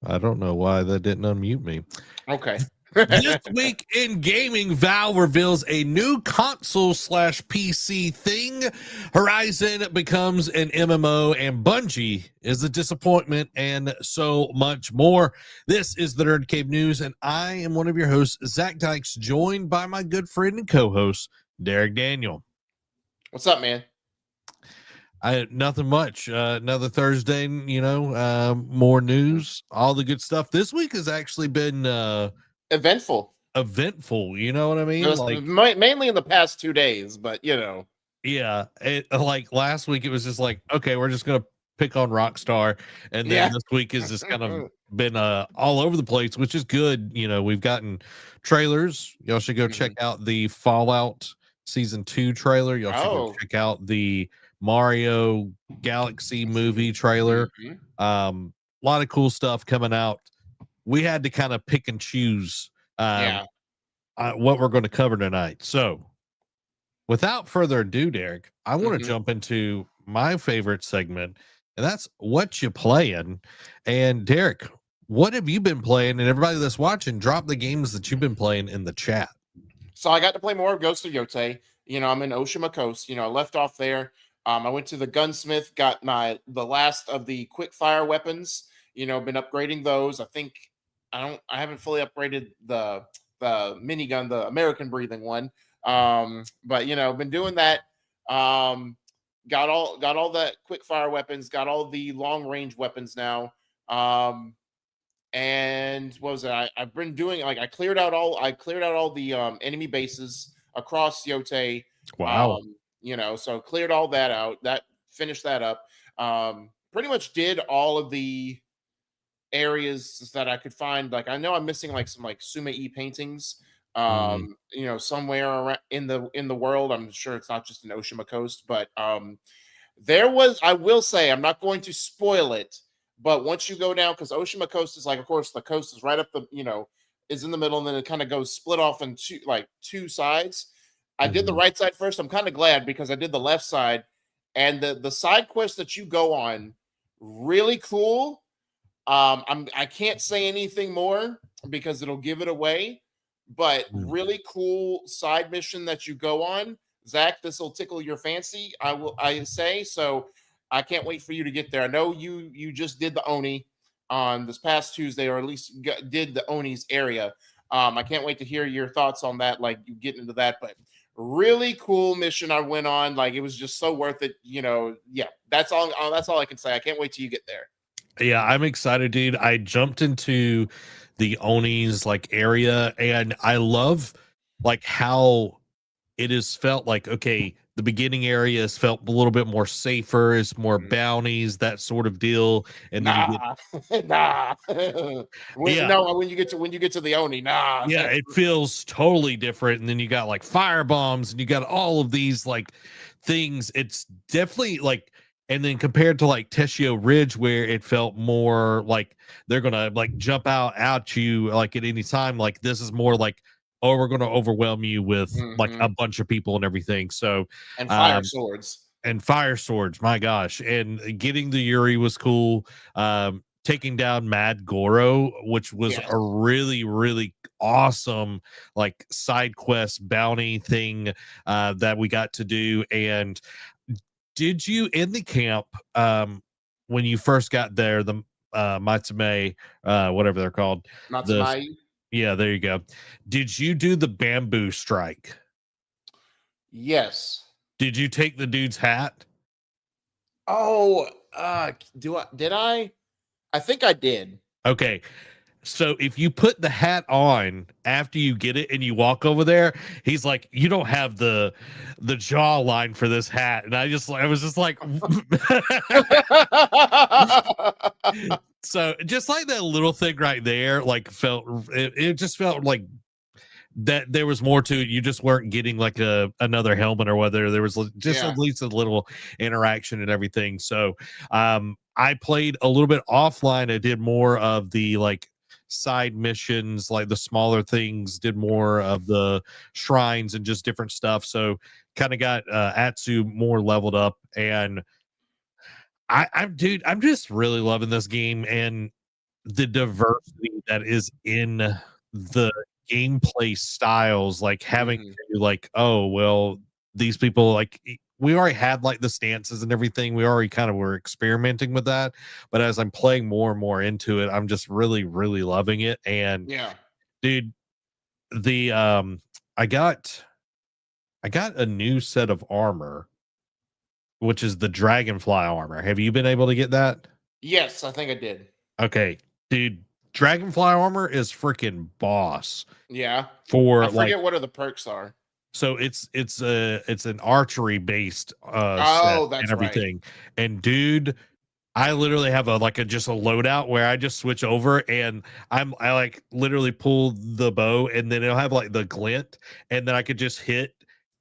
I don't know why that didn't unmute me. Okay. This week in gaming, Valve reveals a new console slash PC thing. Horizon becomes an MMO, and Bungie is a disappointment, and so much more. This is the Nerd Cave News, and I am one of your hosts, Zach Dykes, joined by my good friend and co-host, Derek Daniel. What's up, man? Nothing much. Another Thursday, more news, all the good stuff. This week has actually been Eventful. You know what I mean? Like mainly in the past 2 days, but yeah, like last week it was just like, okay, we're just gonna pick on Rockstar, and then this week is just kind of been all over the place, which is good. We've gotten trailers. Y'all should go check out the Fallout Season 2 trailer. Y'all should go check out the Mario Galaxy movie trailer. A lot of cool stuff coming out. We had to kind of pick and choose what we're going to cover tonight. So without further ado, Derek, I want to jump into my favorite segment, and that's what you playing. And Derek, what have you been playing? And everybody that's watching, drop the games that you've been playing in the chat. So I got to play more of Ghost of Yotei. I'm in Oshima Coast. I left off there. I went to the gunsmith, got the last of the quick fire weapons. Been upgrading those. I haven't fully upgraded the minigun, the American breathing one. But been doing that. Got all that quick fire weapons, got all the long range weapons now. And what was it? I've been doing, like, I cleared out all the enemy bases across Yotei. Wow. So cleared all that out. That finished that up. Pretty much did all of the areas that I could find. Like, I know I'm missing like some like Suma-e paintings. Somewhere around in the world. I'm sure it's not just in Oshima Coast, but I will say, I'm not going to spoil it, but once you go down, because Oshima Coast is like, of course, the coast is right up is in the middle, and then it kind of goes split off in two sides. I did the right side first. I'm kind of glad, because I did the left side, and the side quest that you go on, really cool. I can't say anything more because it'll give it away, but really cool side mission that you go on. Zach, this will tickle your fancy, I say. So I can't wait for you to get there. I know you just did the Oni on this past Tuesday, or at least did the Oni's area. I can't wait to hear your thoughts on that, like you get into that. But really cool mission I went on. Like, it was just so worth it. Yeah, that's all I can say. I can't wait till you get there. Yeah, I'm excited, dude. I jumped into the Oni's like area, and I love like how it has felt like, okay, the beginning area has felt a little bit more safer, it's more bounties, that sort of deal. And then when you get to the Oni, it feels totally different. And then you got like fire bombs, and you got all of these like things. It's definitely like, and then compared to like Teshio Ridge, where it felt more like they're gonna like jump out at you like at any time, like this is more like, oh, we're going to overwhelm you with like a bunch of people and everything. So, and fire swords, my gosh. And getting the Yuri was cool. Taking down Mad Goro, which was a really, really awesome like side quest bounty thing that we got to do. And did you in the camp when you first got there, the Matsume, whatever they're called, yeah, there you go. Did you do the bamboo strike? Yes. Did you take the dude's hat? Oh, did I? I think I did. Okay. So if you put the hat on after you get it and you walk over there, he's like, you don't have the jawline for this hat. And I was just like, so just like that little thing right there, like it just felt like that there was more to it. You just weren't getting like another helmet, or whether there was just at least a little interaction and everything. So I played a little bit offline. I did more of the like side missions, like the smaller things, did more of the shrines and just different stuff. So kind of got Atsu more leveled up, and I'm just really loving this game. And the diversity that is in the gameplay styles, like having Mhm. to like, oh well, these people like we already had like the stances and everything. We already kind of were experimenting with that. But as I'm playing more and more into it, I'm just really, really loving it. And Yeah. dude, the I got a new set of armor, which is the dragonfly armor. Have you been able to get that? Yes, I think I did. Okay, dude, dragonfly armor is freaking boss Yeah. I for like forget what are the perks are. so it's an archery based set Oh, and that's right. everything. And dude, I literally have a like a just a loadout where I just switch over and I like literally pull the bow and then it'll have like the glint and then I could just hit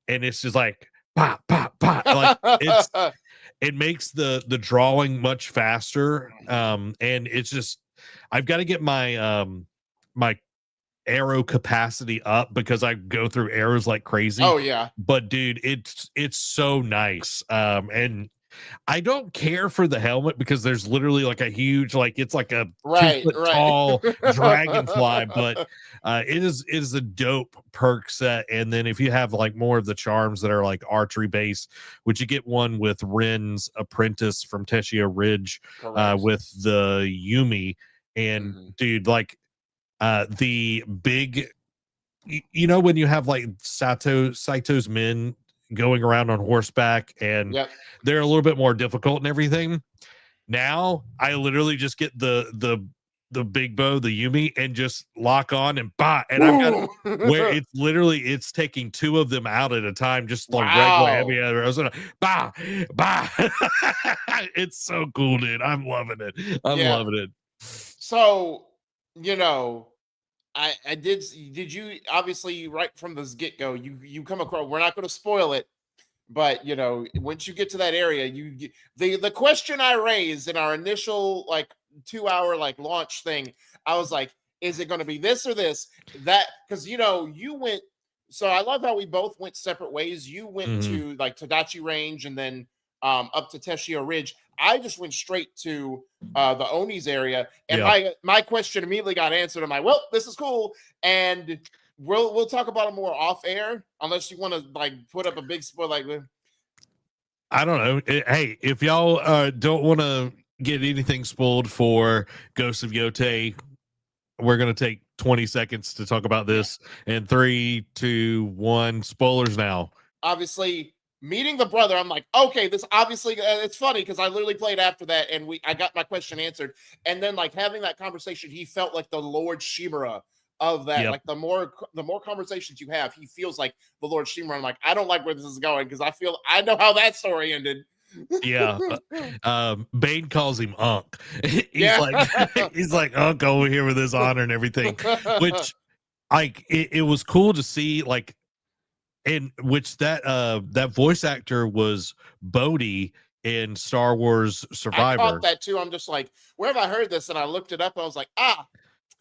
and it's just like pop pop pop like it makes the drawing much faster and it's just I've got to get my my arrow capacity up because I go through arrows like crazy. Oh yeah. But dude, it's so nice. And I don't care for the helmet because there's literally like a huge, like it's like a two Right, foot right. tall dragonfly, but it is a dope perk set. And then if you have like more of the charms that are like archery based, which you get one with Ren's apprentice from Teshia Ridge, Correct. with the Yumi, and Mhm. dude, like the big you know when you have like Saito's men going around on horseback and Yep. they're a little bit more difficult and everything. Now I literally just get the big bow, the Yumi, and just lock on and bah, and I've got Boom. where it's literally it's taking two of them out at a time, just like regular heavy Wow. arrows. Bah, bah. It's so cool, dude. I'm loving it. I'm Yeah. loving it. So, you know, I did you obviously right from this get-go, you come across, we're not going to spoil it, but you know, once you get to that area, the question I raised in our initial like 2 hour like launch thing, I was like, is it going to be this or this? That because you know, you went, so I love how we both went separate ways. You went Mhm. to like Tadachi Range and then up to Teshio Ridge. I just went straight to the Oni's area, and Yeah. my question immediately got answered. I'm like, well, this is cool, and we'll talk about it more off air, unless you want to like put up a big spoiler. Like, I don't know. Hey, if y'all don't want to get anything spoiled for Ghost of Yote, we're gonna take 20 seconds to talk about yeah, this. And 3, 2, 1, spoilers now. obviously meeting the brother, I'm like, okay, this obviously it's funny because I literally played after that, and I got my question answered, and then like having that conversation, he felt like the Lord Shimura of that. Yep. Like the more conversations you have, he feels like the Lord Shimura. I'm like, I don't like where this is going because I know how that story ended. Yeah. Bane calls him Unc. He's Yeah. like he's like Unc over here with his honor and everything. Which like it was cool to see like in which that voice actor was Bodhi in Star Wars I caught Survivor. that too. I'm just like, where have I heard this? And I looked it up. I was like,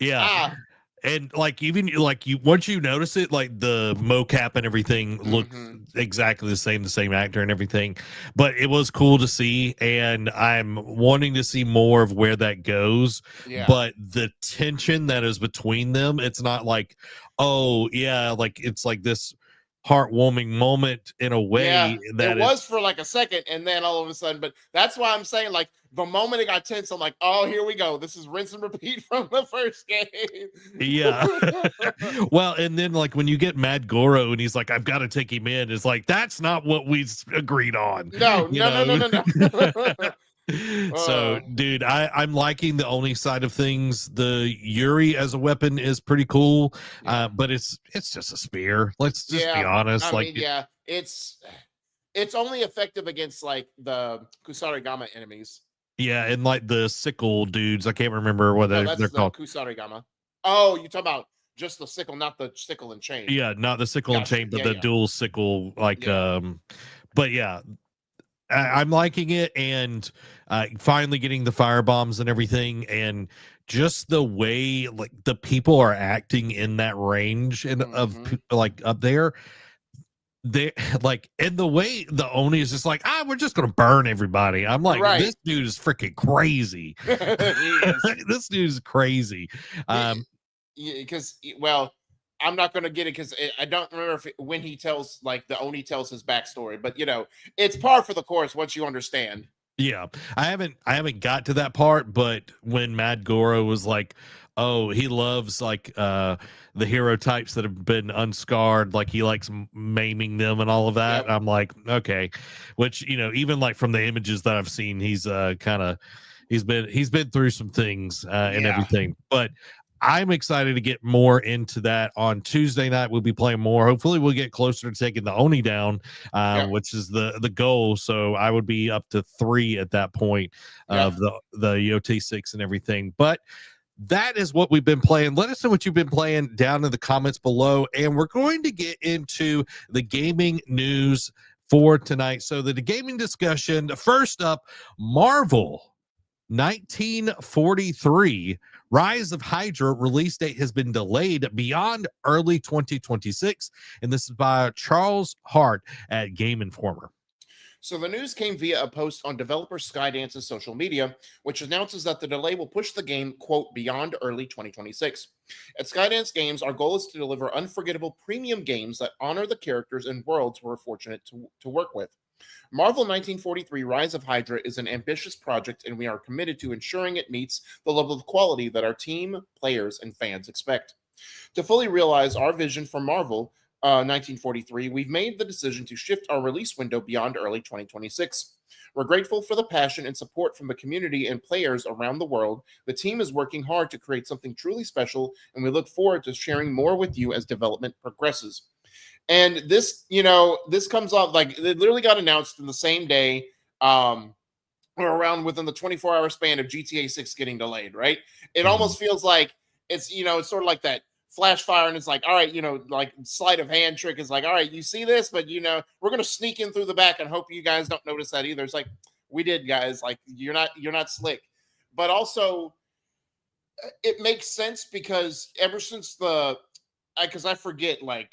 Yeah. ah. And like even like you once you notice it, like the mocap and everything looks Mhm. exactly the same actor and everything. But it was cool to see, and I'm wanting to see more of where that goes. Yeah. But the tension that is between them, it's not like, oh yeah, like it's like this heartwarming moment in a Yeah, way it that was it's for like a second, and then all of a sudden, but that's why I'm saying, like, the moment it got tense, I'm like, oh, here we go. This is rinse and repeat from the first game. yeah. Well, and then like when you get Mad Goro and he's like, I've got to take him in, it's like that's not what we agreed on, No, you no, no, no, know. no, no. So, uh, dude, I'm liking the only side of things. The Yuri as a weapon is pretty cool, yeah, but it's just a spear. Let's just be yeah. honest. I Like, mean, yeah, it's only effective against like the Kusarigama enemies. yeah, and like the sickle dudes, I can't remember what No, that's they're the called. Kusarigama. Oh, you talking about just the sickle, not the sickle and chain. Yeah, not the sickle and Gotcha. chain, but Yeah, the yeah, dual sickle. Like, yeah. but yeah, I'm liking it, and finally getting the fire bombs and everything, and just the way like the people are acting in that range and of Hmm. like up there. they like, and the way the Oni is just like, we're just gonna burn everybody. I'm like, Right. this dude is freaking crazy. He is. This dude is crazy. Um, Because well, I'm not going to get it because I don't remember when he tells like the Oni tells his backstory, but it's par for the course once you understand. Yeah, I haven't got to that part, but when Mad Goro was like, "Oh, he loves like the hero types that have been unscarred, like he likes maiming them and all of that." Yep. I'm like, okay, which even like from the images that I've seen, he's kind of he's been through some things and Yeah. everything, but. I'm excited to get more into that on Tuesday night. We'll be playing more. Hopefully, we'll get closer to taking the Oni down, Yep. which is the goal. So I would be up to 3 at that point Yep. of the EOT6 and everything. But that is what we've been playing. Let us know what you've been playing down in the comments below, and we're going to get into the gaming news for tonight. So the gaming discussion. First up, Marvel 1943 Rise of Hydra release date has been delayed beyond early 2026, and this is by Charles Hart at Game Informer. So the news came via a post on developer Skydance's social media, which announces that the delay will push the game, quote, beyond early 2026. At Skydance Games, our goal is to deliver unforgettable premium games that honor the characters and worlds we're fortunate to work with. Marvel 1943 Rise of Hydra is an ambitious project, and we are committed to ensuring it meets the level of quality that our team, players, and fans expect. To fully realize our vision for Marvel 1943, we've made the decision to shift our release window beyond early 2026. We're grateful for the passion and support from the community and players around the world. The team is working hard to create something truly special, and we look forward to sharing more with you as development progresses. And this comes off like it literally got announced in the same day, or around within the 24-hour span of GTA 6 getting delayed, right? It Mhm. almost feels like it's sort of like that flash fire, and it's like, all right, like sleight of hand trick is like, all right, you see this, but we're gonna sneak in through the back and hope you guys don't notice that either. It's like, we did, guys. Like, you're not slick. But also, it makes sense because ever since because I forget, like,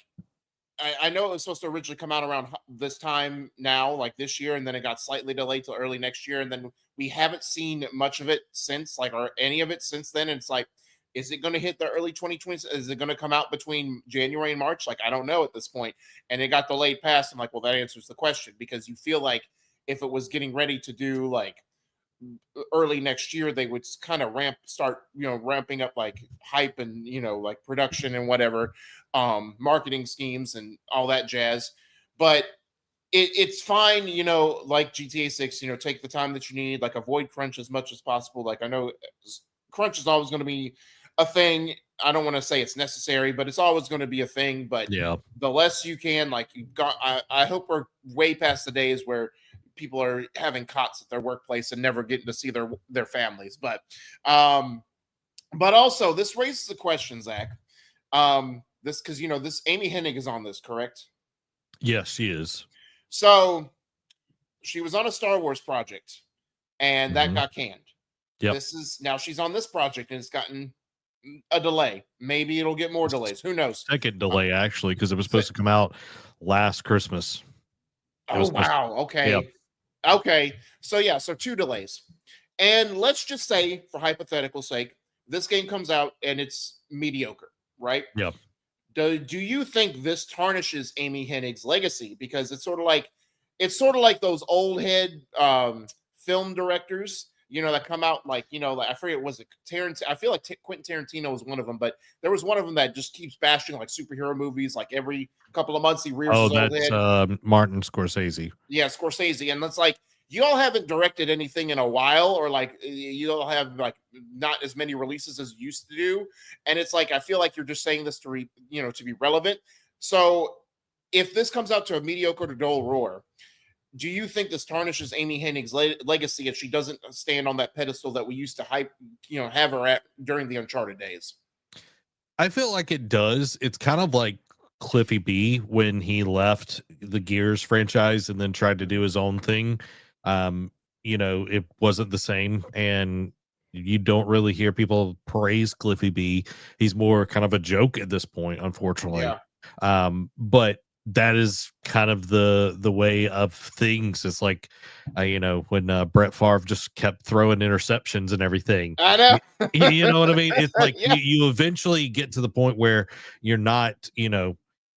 I know it was supposed to originally come out around this time now, like this year, and then it got slightly delayed till early next year, and then we haven't seen much of it since, like, or any of it since then. And it's like, is it going to hit the early 2020s? Is it going to come out between January and March? Like, I don't know at this point. And it got delayed past. I'm like, well, that answers the question, because you feel like if it was getting ready to do like early next year, they would kind of start ramping up like hype and like production and whatever, marketing schemes and all that jazz. But it's fine, like GTA 6, take the time that you need, like avoid crunch as much as possible. Like, I know crunch is always going to be a thing. I don't want to say it's necessary, but it's always going to be a thing. But Yeah. the less you can, like, you got, I hope we're way past the days where people are having cots at their workplace and never getting to see their families. But also, this raises a question, Zach. This, because this Amy Hennig is on this, correct? Yes, she is. So she was on a Star Wars project, and that Mhm. got canned. Yep. This is now she's on this project, and it's gotten a delay. Maybe it'll get more delays. Who knows? Second Uh, delay, actually, because it was so- supposed to come out last Christmas. It oh was supposed wow. Yeah. Okay. Okay. So yeah. So two delays, and let's just say, for hypothetical sake, this game comes out and it's mediocre, right? Yeah. Do you think this tarnishes Amy Hennig's legacy? Because it's sort of like those old head film directors, that come out like, like, I forget, was it Tarantino? I feel like Quentin Tarantino was one of them, but there was one of them that just keeps bashing like superhero movies. Like every couple of months, he rears Oh, his old that's head. Martin Scorsese. Yeah, Scorsese, and that's like, you all haven't directed anything in a while, or like you all have like not as many releases as you used to do, and it's like, I feel like you're just saying this to be relevant. So if this comes out to a mediocre to dull roar, do you think this tarnishes Amy Hennig's legacy if she doesn't stand on that pedestal that we used to have her at during the Uncharted days? I feel like it does. It's kind of like Cliffy B when he left the Gears franchise and then tried to do his own thing. Um, it wasn't the same, and you don't really hear people praise Cliffy B. He's more kind of a joke at this point, unfortunately. Yeah. But that is kind of the way of things. It's like, when Brett Favre just kept throwing interceptions and everything. I You, know. you know what I mean? It's like Yeah. you eventually get to the point where you're not,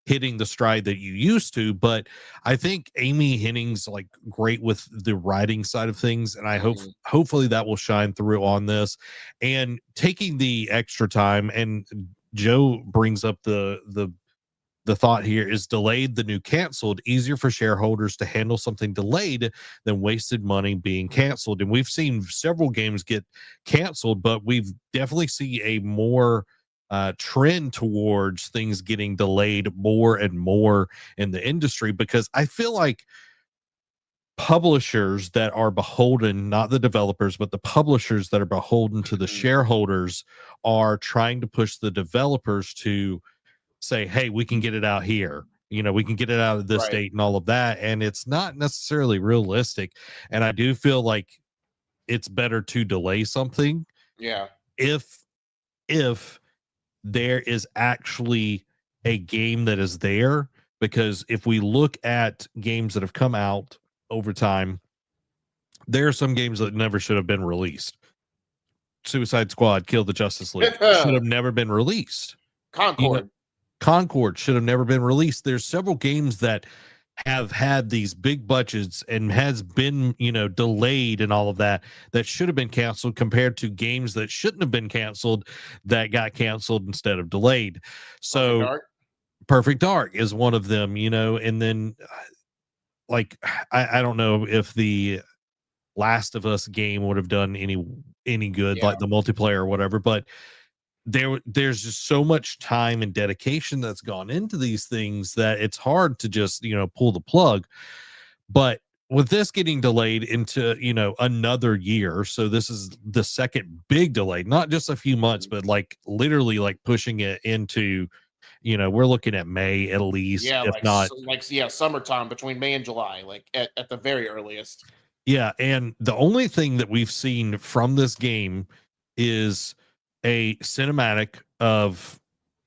hitting the stride that you used to. But I think Amy Henning's like great with the writing side of things, and I Mhm. hopefully that will shine through on this. And taking the extra time, and Joe brings up the thought here is delayed the new canceled, easier for shareholders to handle something delayed than wasted money being canceled. And we've seen several games get canceled, but we've definitely see a more trend towards things getting delayed more and more in the industry, because I feel like publishers that are beholden, not the developers, but the publishers that are beholden to the Mhm. shareholders, are trying to push the developers to say, hey, we can get it out here. We can get it out of this Right. date and all of that. And it's not necessarily realistic. And I do feel like it's better to delay something Yeah. if if there is actually a game that is there. Because if we look at games that have come out over time, there are some games that never should have been released. Suicide Squad, Kill the Justice League should have never been released. You know, Concord. Concord should have never been released. There's several games that have had these big budgets and has been, delayed and all of that, that should have been canceled, compared to games that shouldn't have been canceled that got canceled instead of delayed. Perfect So Dark. Perfect Dark is one of them, and then like I don't know if the Last of Us game would have done any good, Yeah. like the multiplayer or whatever, but there's just so much time and dedication that's gone into these things that it's hard to just pull the plug. But with this getting delayed into another year, so this is the second big delay, not just a few months, Mhm. but like literally like pushing it into, we're looking at May at least, Yeah, if not. yeah, summertime between May and July, like at the very earliest. Yeah, and the only thing that we've seen from this game is a cinematic of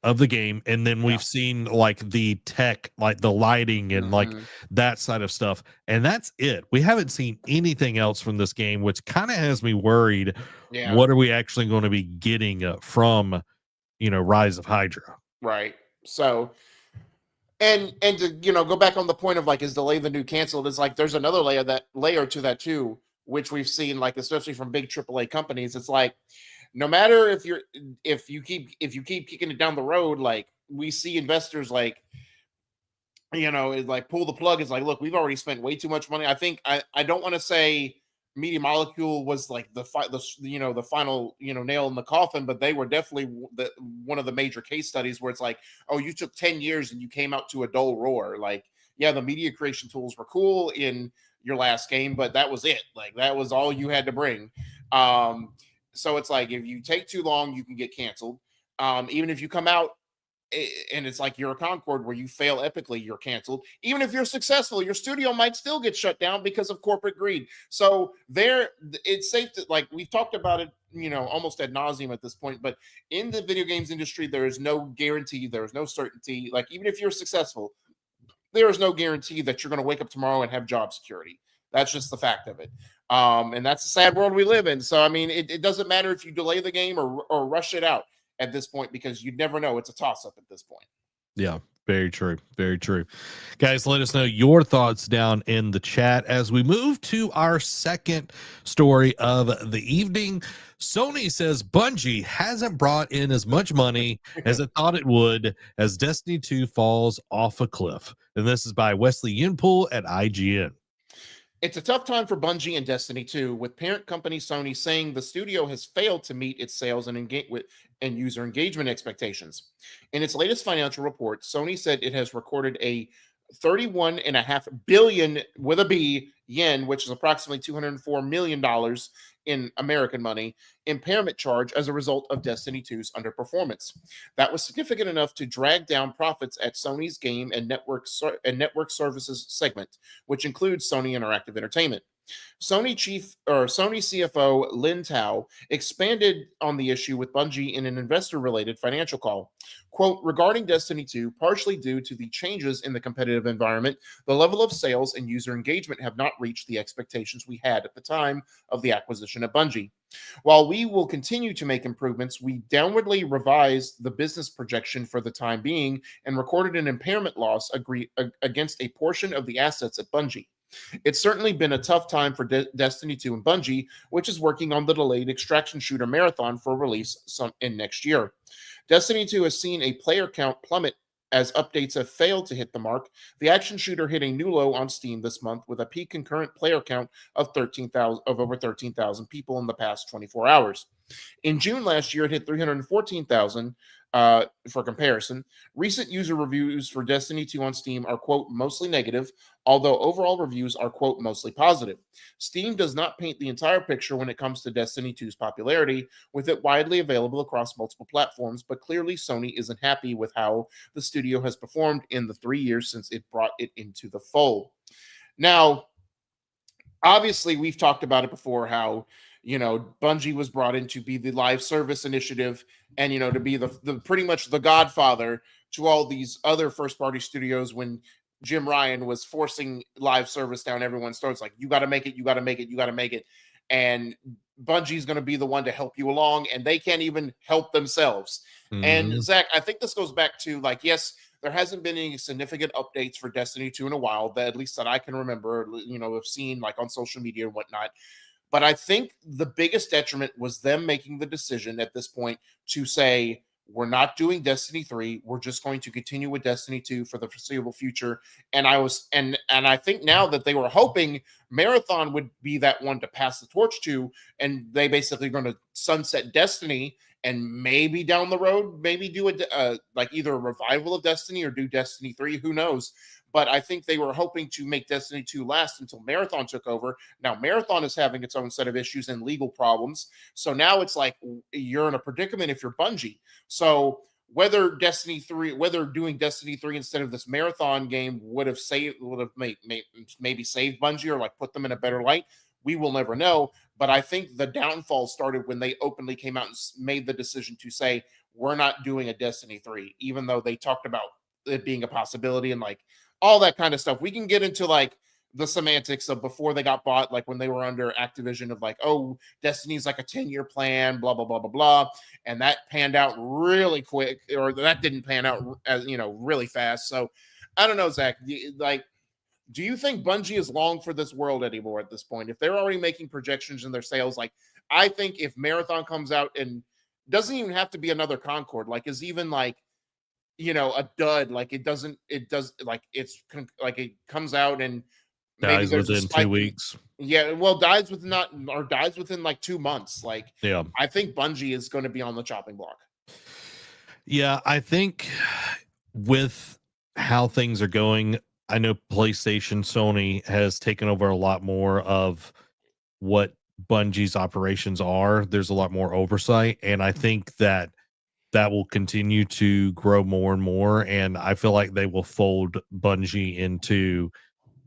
the game, and then Yeah. we've seen like the tech, like the lighting and like Mhm. that side of stuff, and that's it. We haven't seen anything else from this game, which kind of has me worried. Yeah. What are we actually going to be getting from Rise of Hydra? Right. So, and to go back on the point of like, is delay the new canceled? Is like there's another layer to that too, which we've seen like especially from big AAA companies. It's like no matter if you keep kicking it down the road, like we see investors like it's like pull the plug. It's like, look, we've already spent way too much money. I think I don't want to say Media Molecule was like the final nail in the coffin, but they were definitely one of the major case studies where it's like, oh, you took 10 years and you came out to a dull roar. Like, yeah, the media creation tools were cool in your last game, but that was it. Like that was all you had to bring. Um, so it's like if you take too long, you can get canceled. Even if you come out and it's like you're a Concord where you fail epically, you're canceled. Even if you're successful, your studio might still get shut down because of corporate greed. So it's safe to, like we've talked about it, almost ad nauseum at this point. But in the video games industry, there is no guarantee, there is no certainty. Like even if you're successful, there is no guarantee that you're going to wake up tomorrow and have job security. That's just the fact of it. And that's the sad world we live in. So I mean, it doesn't matter if you delay the game or rush it out at this point because you'd never know. It's a toss up at this point. Yeah, very true. Very true. Guys, let us know your thoughts down in the chat as we move to our second story of the evening. Sony says Bungie hasn't brought in as much money as it thought it would as Destiny 2 falls off a cliff. And this is by Wesley Yinpool at IGN. It's a tough time for Bungie and Destiny 2, with parent company Sony saying the studio has failed to meet its sales and user engagement expectations. In its latest financial report, Sony said it has recorded a 31.5 billion with a B yen, which is approximately $204 million in American money, impairment charge as a result of Destiny 2's underperformance. That was significant enough to drag down profits at Sony's game and network services segment, which includes Sony Interactive Entertainment. Sony CFO Lin Tao expanded on the issue with Bungie in an investor-related financial call. Quote, regarding Destiny 2, partially due to the changes in the competitive environment, the level of sales and user engagement have not reached the expectations we had at the time of the acquisition of Bungie. While we will continue to make improvements, we downwardly revised the business projection for the time being and recorded an impairment loss against a portion of the assets at Bungie. It's certainly been a tough time for Destiny 2 and Bungie, which is working on the delayed extraction shooter Marathon for release in next year. Destiny 2 has seen a player count plummet as updates have failed to hit the mark. The action shooter hit a new low on Steam this month with a peak concurrent player count of over 13,000 people in the past 24 hours. In June last year, it hit 314,000. For comparison, recent user reviews for Destiny 2 on Steam are, quote, mostly negative, although overall reviews are, quote, mostly positive. Steam does not paint the entire picture when it comes to Destiny 2's popularity, with it widely available across multiple platforms, but clearly Sony isn't happy with how the studio has performed in the 3 years since it brought it into the fold. Now, obviously, we've talked about it before, how Bungie was brought in to be the live service initiative and, to be the pretty much the godfather to all these other first party studios when Jim Ryan was forcing live service down everyone's throats. Like, you got to make it, you got to make it, you got to make it. And Bungie's going to be the one to help you along, and they can't even help themselves. And Zach, I think this goes back to, like, yes, there hasn't been any significant updates for Destiny 2 in a while, that at least that I can remember, have seen like on social media and whatnot. But I think the biggest detriment was them making the decision at this point to say, we're not doing Destiny 3. We're just going to continue with Destiny 2 for the foreseeable future. And I think now that they were hoping Marathon would be that one to pass the torch to, and they basically going to sunset Destiny and maybe down the road, maybe do like either a revival of Destiny or do Destiny 3. Who knows? But I think they were hoping to make Destiny 2 last until Marathon took over. Now, Marathon is having its own set of issues and legal problems. So now it's like you're in a predicament if you're Bungie. So whether doing Destiny 3 instead of this Marathon game would have maybe saved Bungie or like put them in a better light, we will never know. But I think the downfall started when they openly came out and made the decision to say, we're not doing a Destiny 3, even though they talked about it being a possibility and like all that kind of stuff. We can get into like the semantics of before they got bought, like when they were under Activision, of like, oh, Destiny's like a 10-year plan, blah, blah, blah, blah, blah. And that panned out really quick, or that didn't pan out as, really fast. So I don't know, Zach, do you think Bungie is long for this world anymore at this point? If they're already making projections in their sales, like I think if Marathon comes out and doesn't even have to be another Concord, like is even like, a dud, like it does like it comes out and maybe dies within 2 weeks. Yeah, well, dies within like 2 months. Like, yeah, I think Bungie is going to be on the chopping block. Yeah, I think with how things are going, I know PlayStation, Sony has taken over a lot more of what Bungie's operations are. There's a lot more oversight, and I think that will continue to grow more and more. And I feel like they will fold Bungie into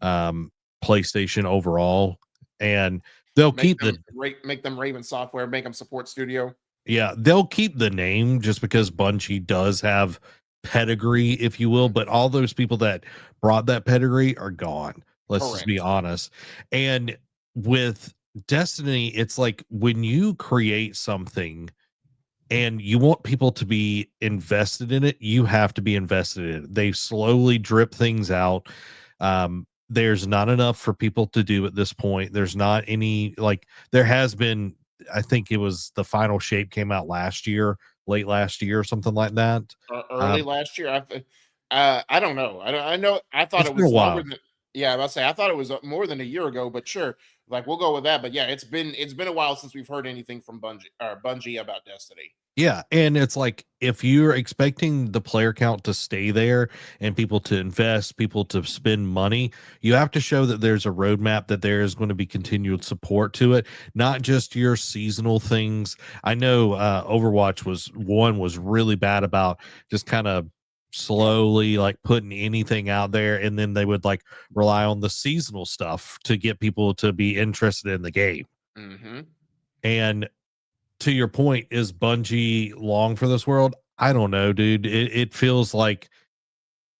PlayStation overall, and they'll make them Raven Software, make them Support Studio. Yeah, they'll keep the name just because Bungie does have pedigree, if you will, but all those people that brought that pedigree are gone. Let's just be honest. And with Destiny, it's like when you create something and you want people to be invested in it, you have to be invested in it. They slowly drip things out. There's not enough for people to do at this point. There's not any, like there has been, I think it was the final shape came out late last year, or something like that. Early last year. I don't know. I thought it was longer than, I was say I thought it was more than a year ago, but sure. Like we'll go with that. But yeah, it's been a while since we've heard anything from Bungie about Destiny. Yeah, and it's like if you're expecting the player count to stay there and people to invest, people to spend money, you have to show that there's a roadmap, that there is going to be continued support to it, not just your seasonal things. I know Overwatch was really bad about just kind of slowly like putting anything out there, and then they would like rely on the seasonal stuff to get people to be interested in the game. Mm-hmm. And to your point, is Bungie long for this world? I don't know, dude. It feels like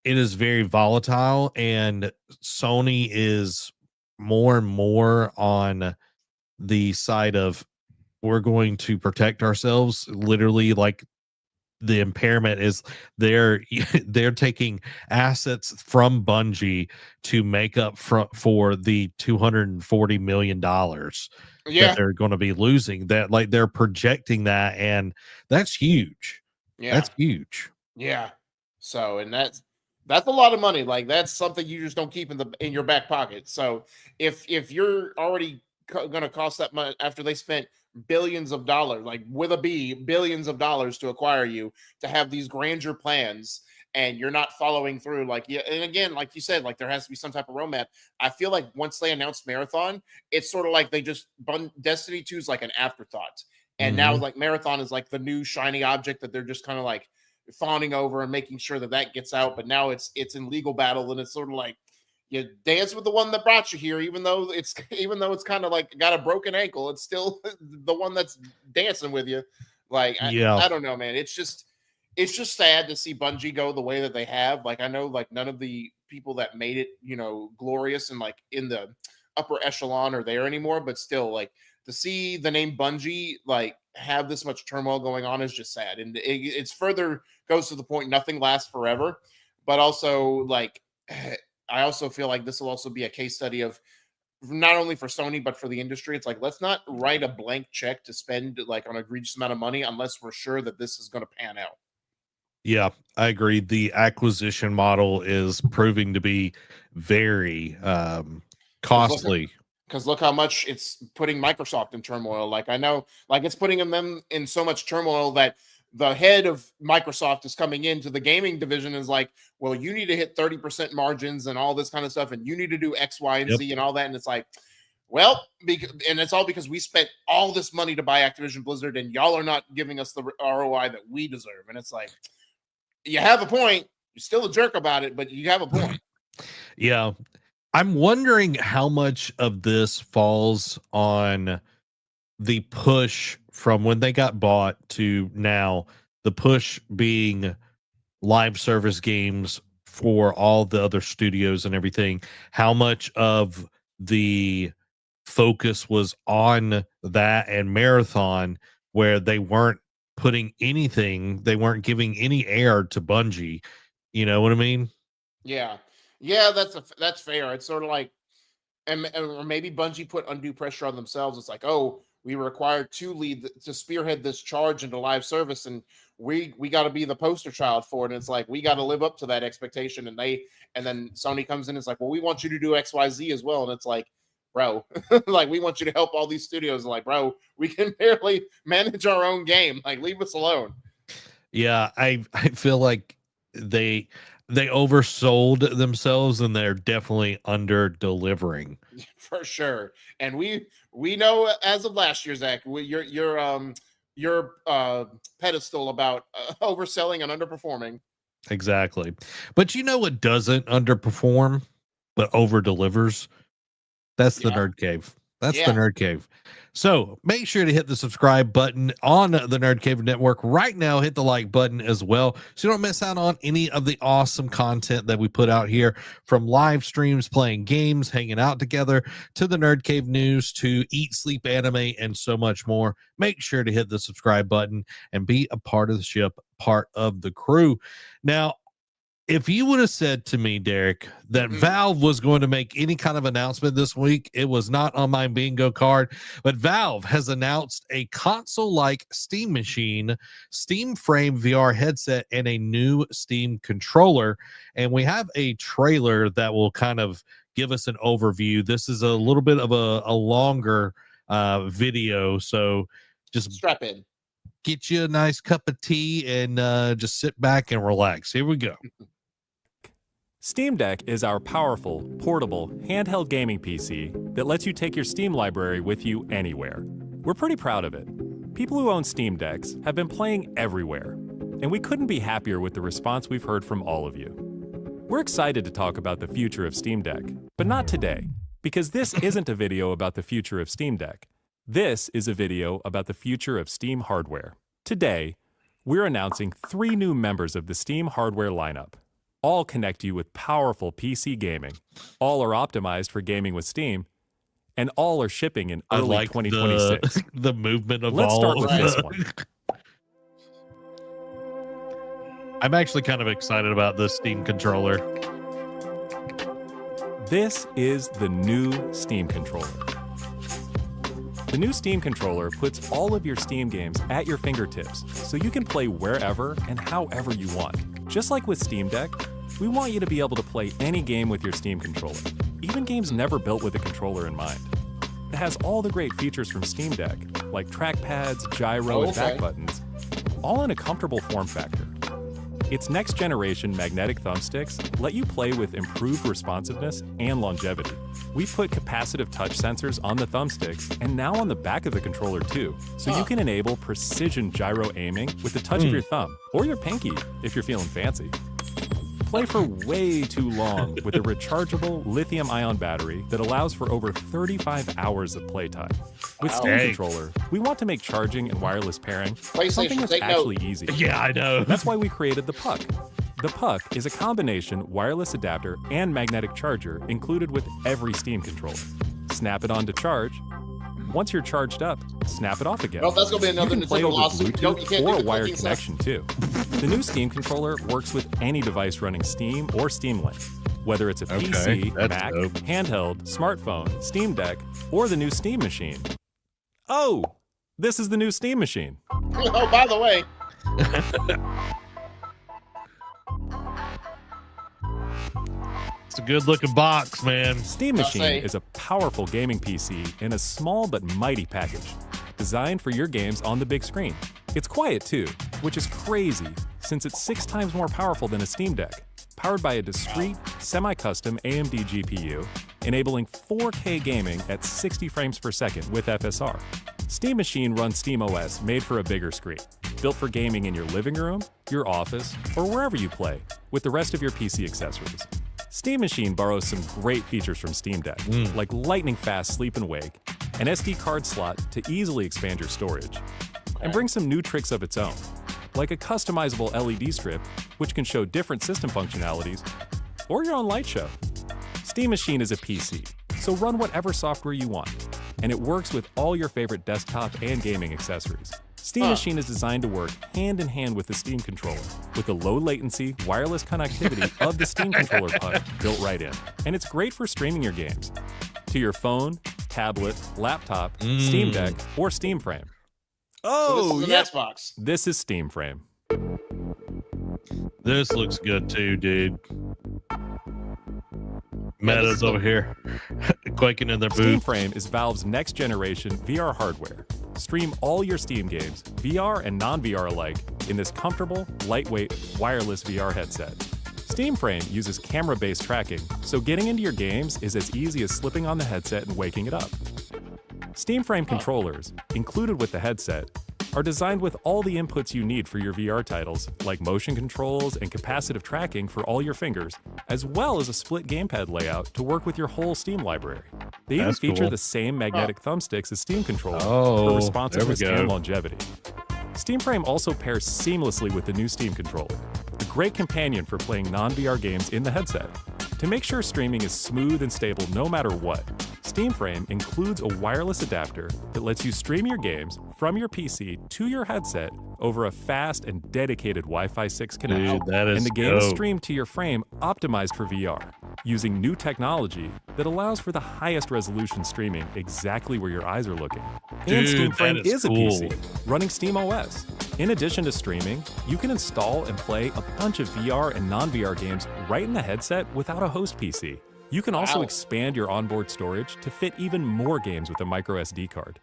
it is very volatile, and Sony is more and more on the side of we're going to protect ourselves. Literally, like the impairment is they're they're taking assets from Bungie to make up for the $240 million that Yeah. they're going to be losing. That like they're projecting that, and that's huge. Yeah. That's huge. Yeah. So, and that's a lot of money. Like that's something you just don't keep in your back pocket. So, if you're already going to cost that much after they spent billions of dollars, like with a B, billions of dollars to acquire you, to have these grandeur plans, and you're not following through, like, yeah, and again, like you said, like there has to be some type of roadmap. I feel like once they announced Marathon, it's sort of like they just Destiny 2 is like an afterthought. And now Mhm. like Marathon is like the new shiny object that they're just kind of like fawning over and making sure that that gets out. But now it's in legal battle, and it's sort of like you dance with the one that brought you here, even though it's even though it's kind of like got a broken ankle, it's still the one that's dancing with you. Like Yeah. I don't know, man. It's just sad to see Bungie go the way that they have. Like I know like none of the people that made it, glorious and like in the upper echelon are there anymore, but still like to see the name Bungie like have this much turmoil going on is just sad. And it's further goes to the point nothing lasts forever, but also like I also feel like this will also be a case study of not only for Sony but for the industry. It's like let's not write a blank check to spend like an egregious amount of money unless we're sure that this is going to pan out. Yeah, I agree. The acquisition model is proving to be very Because look, costly. because look how much it's putting Microsoft in turmoil. Like I know, like it's putting them in so much turmoil that the head of Microsoft is coming into the gaming division and is like, well, you need to hit 30% margins and all this kind of stuff, and you need to do X, Y, and Yep. Z and all that. And it's like, well, and it's all because we spent all this money to buy Activision Blizzard, and y'all are not giving us the ROI that we deserve. And it's like, you have a point. You're still a jerk about it, but you have a point. Yeah. I'm wondering how much of this falls on the push from when they got bought to now, the push being live service games for all the other studios and everything. How much of the focus was on that and Marathon, where they weren't putting anything, they weren't giving any air to Bungie. You know what I mean? Yeah, yeah, that's fair. It's sort of like, or maybe Bungie put undue pressure on themselves. It's like, oh, we were required to lead to spearhead this charge into live service, and we got to be the poster child for it. And it's like we got to live up to that expectation. And then Sony comes in. And it's like, well, we want you to do X, Y, Z as well. And it's like, bro, like we want you to help all these studios. And like, bro, we can barely manage our own game. Like, leave us alone. Yeah, I feel like they they oversold themselves, and they're definitely under delivering. For sure. And we know as of last year, Zach, your pedestal about overselling and underperforming. Exactly. But you know what doesn't underperform but over delivers? That's the Yeah, Nerd Cave. That's the yeah. Nerd Cave. So make sure to hit the subscribe button on the Nerd Cave Network right now. Hit the like button as well, so you don't miss out on any of the awesome content that we put out here, from live streams, playing games, hanging out together, to the Nerd Cave News, to Eat, Sleep, Anime, and so much more. Make sure to hit the subscribe button and be a part of the ship, part of the crew. Now, if you would have said to me, Derek, that Mhm. Valve was going to make any kind of announcement this week, it was not on my bingo card. But Valve has announced a console-like Steam machine, Steam Frame VR headset, and a new Steam controller. And we have a trailer that will kind of give us an overview. This is a little bit of a longer video, so just Strap in. get you a nice cup of tea and just sit back and relax. Here we go. Steam Deck is our powerful, portable, handheld gaming PC that lets you take your Steam library with you anywhere. We're pretty proud of it. People who own Steam Decks have been playing everywhere. and we couldn't be happier with the response we've heard from all of you. We're excited to talk about the future of Steam Deck, but not today, because this isn't a video about the future of Steam Deck. This is a video about the future of Steam hardware. Today, we're announcing 3 new members of the Steam hardware lineup. All connect you with powerful PC gaming. All are optimized for gaming with Steam, and all are shipping in early 2026. The movement of Let's all start with of this the- one. I'm actually kind of excited about this Steam controller. This is the new Steam controller. The new Steam controller puts all of your Steam games at your fingertips, so you can play wherever and however you want. Just like with Steam Deck, we want you to be able to play any game with your Steam controller, even games never built with a controller in mind. It has all the great features from Steam Deck, like trackpads, gyro, and back buttons, all in a comfortable form factor. Its next-generation magnetic thumbsticks let you play with improved responsiveness and longevity. We've put capacitive touch sensors on the thumbsticks and now on the back of the controller too, so you can enable precision gyro aiming with the touch of your thumb, or your pinky if you're feeling fancy. Play for way too long with a rechargeable lithium-ion battery that allows for over 35 hours of playtime. With Steam Dang. controller, we want to make charging and wireless pairing something PlayStation, that's take actually note. easy. Yeah, I know. That's why we created the Puck. The Puck is a combination wireless adapter and magnetic charger included with every Steam controller. Snap it on to charge. Once you're charged up, snap it off again. Well, that's gonna be another You can play Nintendo over lawsuit. Nope, you Bluetooth can't or do a the wired clicking stuff. connection too. The new Steam controller works with any device running Steam or Steam Link, whether it's a PC, that's Mac, dope. handheld, smartphone, Steam Deck, or the new Steam Machine. Oh, this is the new Steam Machine. Oh, by the way, It's a good looking box, man. Steam I'll Machine say- is a powerful gaming PC in a small but mighty package, designed for your games on the big screen. It's quiet too, which is crazy since it's 6 times more powerful than a Steam Deck, powered by a discrete, semi-custom AMD GPU, enabling 4K gaming at 60 frames per second with FSR. Steam Machine runs SteamOS made for a bigger screen, built for gaming in your living room, your office, or wherever you play, with the rest of your PC accessories. Steam Machine borrows some great features from Steam Deck, like lightning-fast sleep and wake, an SD card slot to easily expand your storage, and brings some new tricks of its own, like a customizable LED strip, which can show different system functionalities, or your own light show. Steam Machine is a PC, so run whatever software you want, and it works with all your favorite desktop and gaming accessories. Steam Machine is designed to work hand in hand with the Steam controller, with the low latency, wireless connectivity of the Steam controller Puck built right in. And it's great for streaming your games to your phone, tablet, laptop, Steam Deck, or Steam Frame. so this is an yep. Xbox. This is Steam Frame. This looks good too, dude. Meta's over here quaking in their Steam boots. Frame is Valve's next generation VR hardware. Stream all your Steam games, VR and non-VR alike, in this comfortable, lightweight, wireless VR headset. Steam Frame uses camera-based tracking, so getting into your games is as easy as slipping on the headset and waking it up. Steam Frame controllers, included with the headset, are designed with all the inputs you need for your VR titles, like motion controls and capacitive tracking for all your fingers, as well as a split gamepad layout to work with your whole Steam library. They even That's feature cool. the same magnetic thumbsticks as Steam controller Oh, for responsiveness there we go. and longevity. Steam Frame also pairs seamlessly with the new Steam controller, a great companion for playing non-VR games in the headset. To make sure streaming is smooth and stable no matter what, Steam Frame includes a wireless adapter that lets you stream your games from your PC to your headset over a fast and dedicated Wi-Fi 6 connection. Dude, that is and the game is dope. streamed to your frame optimized for VR, using new technology that allows for the highest resolution streaming exactly where your eyes are looking. And Dude, Steam that Frame is is a cool. PC, running SteamOS. In addition to streaming, you can install and play a bunch of VR and non-VR games right in the headset without a host PC. You can also Wow. expand your onboard storage to fit even more games with a micro SD card.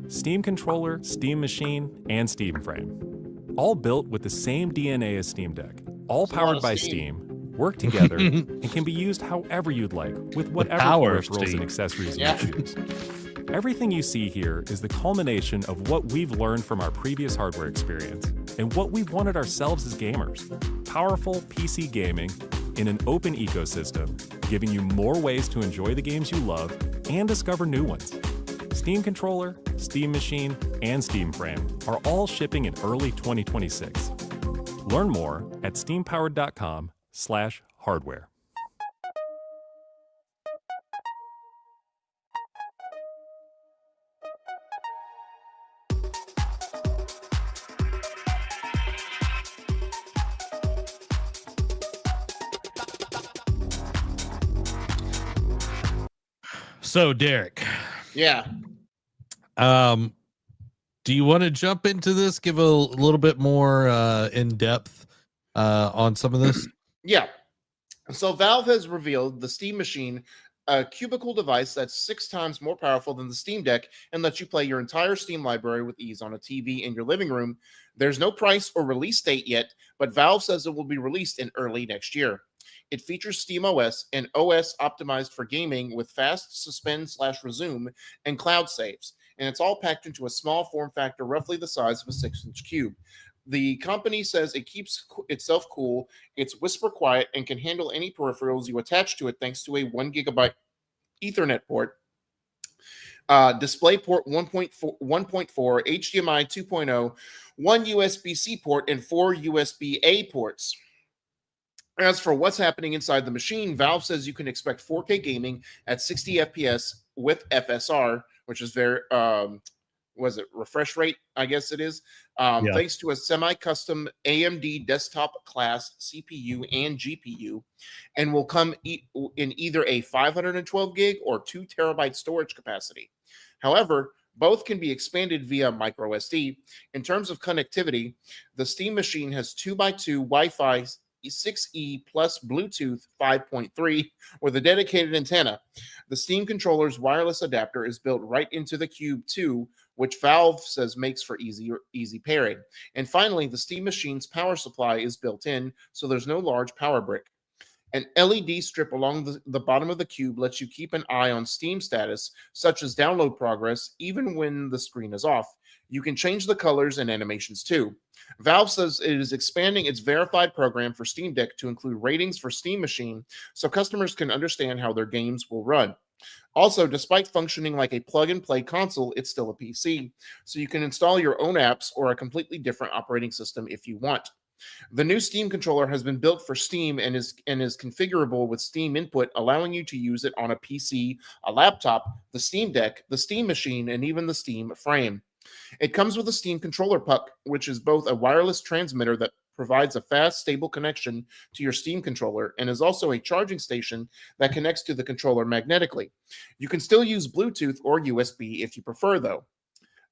Steam controller, Steam Machine, and Steam Frame. All built with the same DNA as Steam Deck. All That's a lot powered of by Steam. Steam, work together, and can be used however you'd like with whatever power of peripherals Steam. and accessories Yeah. you choose. Everything you see here is the culmination of what we've learned from our previous hardware experience and what we've wanted ourselves as gamers. Powerful PC gaming in an open ecosystem, giving you more ways to enjoy the games you love and discover new ones. Steam Controller, Steam Machine, and Steam Frame are all shipping in early 2026. Learn more at steampowered.com/hardware. So, Derek. Yeah. Do you want to jump into this? Give a little bit more in depth on some of this? Yeah. So Valve has revealed the Steam Machine, a cubicle device that's 6 times more powerful than the Steam Deck and lets you play your entire Steam library with ease on a TV in your living room. There's no price or release date yet, but Valve says it will be released in early next year. It features Steam OS, an OS optimized for gaming with fast suspend/resume and cloud saves, and it's all packed into a small form factor roughly the size of a 6-inch cube. The company says it keeps itself cool, it's whisper quiet, and can handle any peripherals you attach to it thanks to a 1 gigabyte Ethernet port, DisplayPort 1.4, HDMI 2.0, 1 USB-C port, and 4 USB-A ports. As for what's happening inside the machine, Valve says you can expect 4K gaming at 60 FPS with FSR, which is very, was it refresh rate? I guess it is. Thanks to a semi-custom AMD desktop class CPU and GPU, and will come in either a 512 gig or 2 terabyte storage capacity. However, both can be expanded via micro SD. In terms of connectivity, the Steam Machine has 2x2 Wi-Fi 6E plus Bluetooth 5.3 with a dedicated antenna. The Steam controller's wireless adapter is built right into the Cube 2, which Valve says makes for easy pairing. And finally, the Steam Machine's power supply is built in, so there's no large power brick. An LED strip along the bottom of the cube lets you keep an eye on Steam status, such as download progress, even when the screen is off. You can change the colors and animations too. Valve says it is expanding its verified program for Steam Deck to include ratings for Steam Machine so customers can understand how their games will run. Also, despite functioning like a plug-and-play console, it's still a PC, so you can install your own apps or a completely different operating system if you want. The new Steam controller has been built for Steam and is configurable with Steam input, allowing you to use it on a PC, a laptop, the Steam Deck, the Steam Machine, and even the Steam Frame. It comes with a Steam controller puck, which is both a wireless transmitter that provides a fast, stable connection to your Steam controller and is also a charging station that connects to the controller magnetically. You can still use Bluetooth or USB if you prefer, though.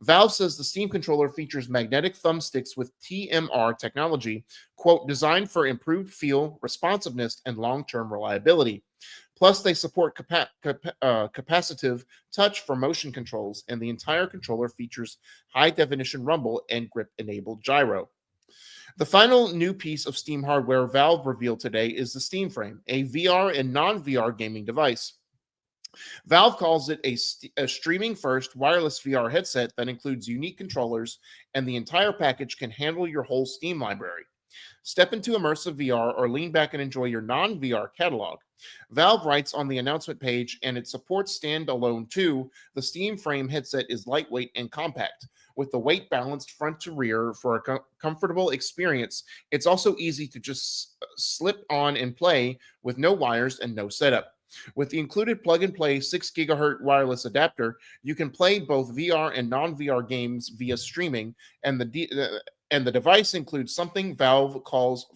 Valve says the Steam controller features magnetic thumbsticks with TMR technology, quote, designed for improved feel, responsiveness, and long-term reliability. Plus, they support capacitive touch for motion controls, and the entire controller features high-definition rumble and grip-enabled gyro. The final new piece of Steam hardware Valve revealed today is the Steam Frame, a VR and non-VR gaming device. Valve calls it a streaming-first wireless VR headset that includes unique controllers, and the entire package can handle your whole Steam library. Step into immersive VR or lean back and enjoy your non-VR catalog. Valve writes on the announcement page, and it supports standalone too. The Steam Frame headset is lightweight and compact, with the weight balanced front to rear for a comfortable experience. It's also easy to just slip on and play with no wires and no setup. With the included plug-and-play 6 GHz wireless adapter, you can play both VR and non-VR games via streaming, and the device includes something Valve calls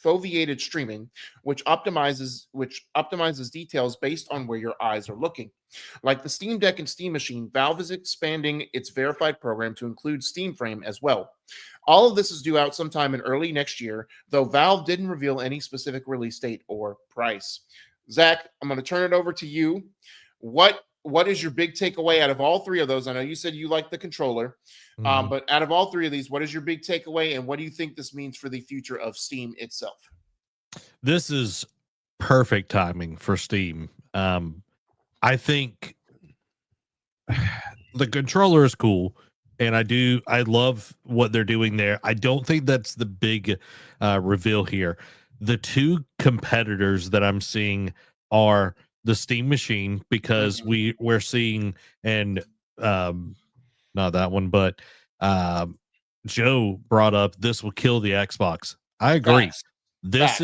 foveated streaming, which optimizes details based on where your eyes are looking. Like the Steam Deck and Steam Machine, Valve is expanding its verified program to include Steam Frame as well. All of this is due out sometime in early next year, though Valve didn't reveal any specific release date or price. Zach, I'm going to turn it over to you. What is your big takeaway out of all three of those? I know you said you like the controller, but out of all three of these, what is your big takeaway, and what do you think this means for the future of Steam itself? This is perfect timing for Steam. I think the controller is cool, and I love what they're doing there. I don't think that's the big reveal here. The two competitors that I'm seeing are the Steam Machine, because Mhm. we're seeing, and not that one, but um Joe brought up this will kill the Xbox. I agree. Facts. This Facts.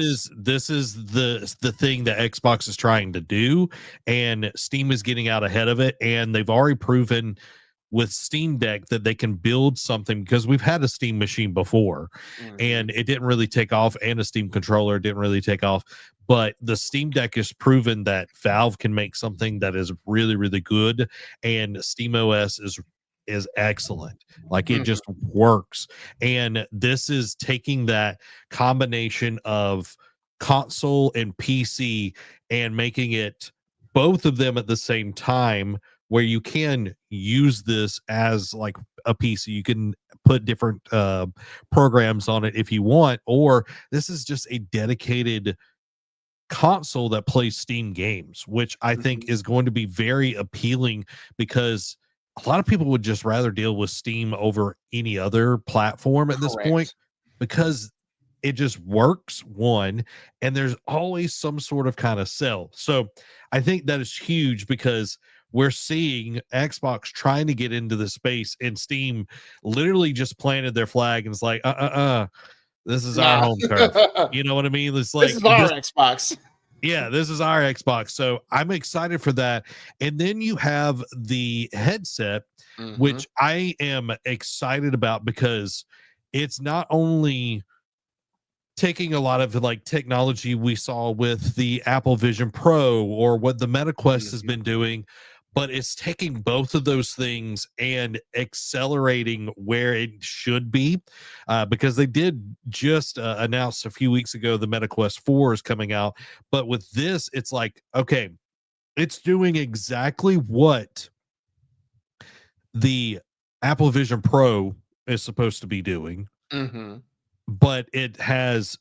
is the thing that Xbox is trying to do, and Steam is getting out ahead of it, and they've already proven with Steam Deck that they can build something, because we've had a Steam machine before Mhm. and it didn't really take off, and a Steam controller didn't really take off. But the Steam Deck has proven that Valve can make something that is really, really good, and Steam OS is excellent. Like, it Mhm. just works. And this is taking that combination of console and PC and making it both of them at the same time, where you can use this as like a PC. You can put different programs on it if you want, or this is just a dedicated console that plays Steam games, which I think Mhm. is going to be very appealing, because a lot of people would just rather deal with Steam over any other platform at this point, Correct. because it just works, one, and there's always some sort of kind of sell. So I think that is huge, because we're seeing Xbox trying to get into the space, and Steam literally just planted their flag and it's like, this is our Nah. home turf. You know what I mean? It's This like is our this. Xbox. Yeah, this is our Xbox. So I'm excited for that. And then you have the headset, Mhm. which I am excited about, because it's not only taking a lot of like technology we saw with the Apple Vision Pro or what the MetaQuest has Mhm. been doing, but it's taking both of those things and accelerating where it should be, because they did just announce a few weeks ago the MetaQuest 4 is coming out. But with this, it's like, okay, it's doing exactly what the Apple Vision Pro is supposed to be doing, Mhm. but it's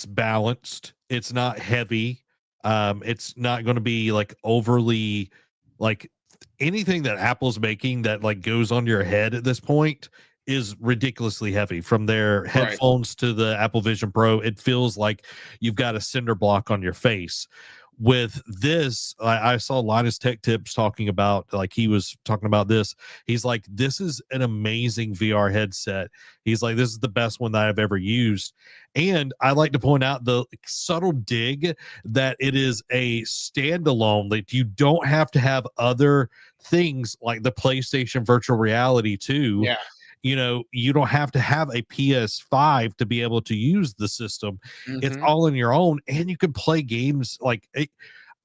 balanced, it's not heavy, it's not going to be like overly, like, anything that Apple's making that like goes on your head at this point is ridiculously heavy. From their Right. headphones to the Apple Vision Pro, it feels like you've got a cinder block on your face. With this, I saw Linus Tech Tips talking about, like, he was talking about this. He's like, this is an amazing VR headset. He's like, this is the best one that I've ever used. And I like to point out the subtle dig that it is a standalone, that you don't have to have other things like the PlayStation virtual reality 2. Yeah. You know, you don't have to have a PS5 to be able to use the system. It's Mhm. all in your own, and you can play games like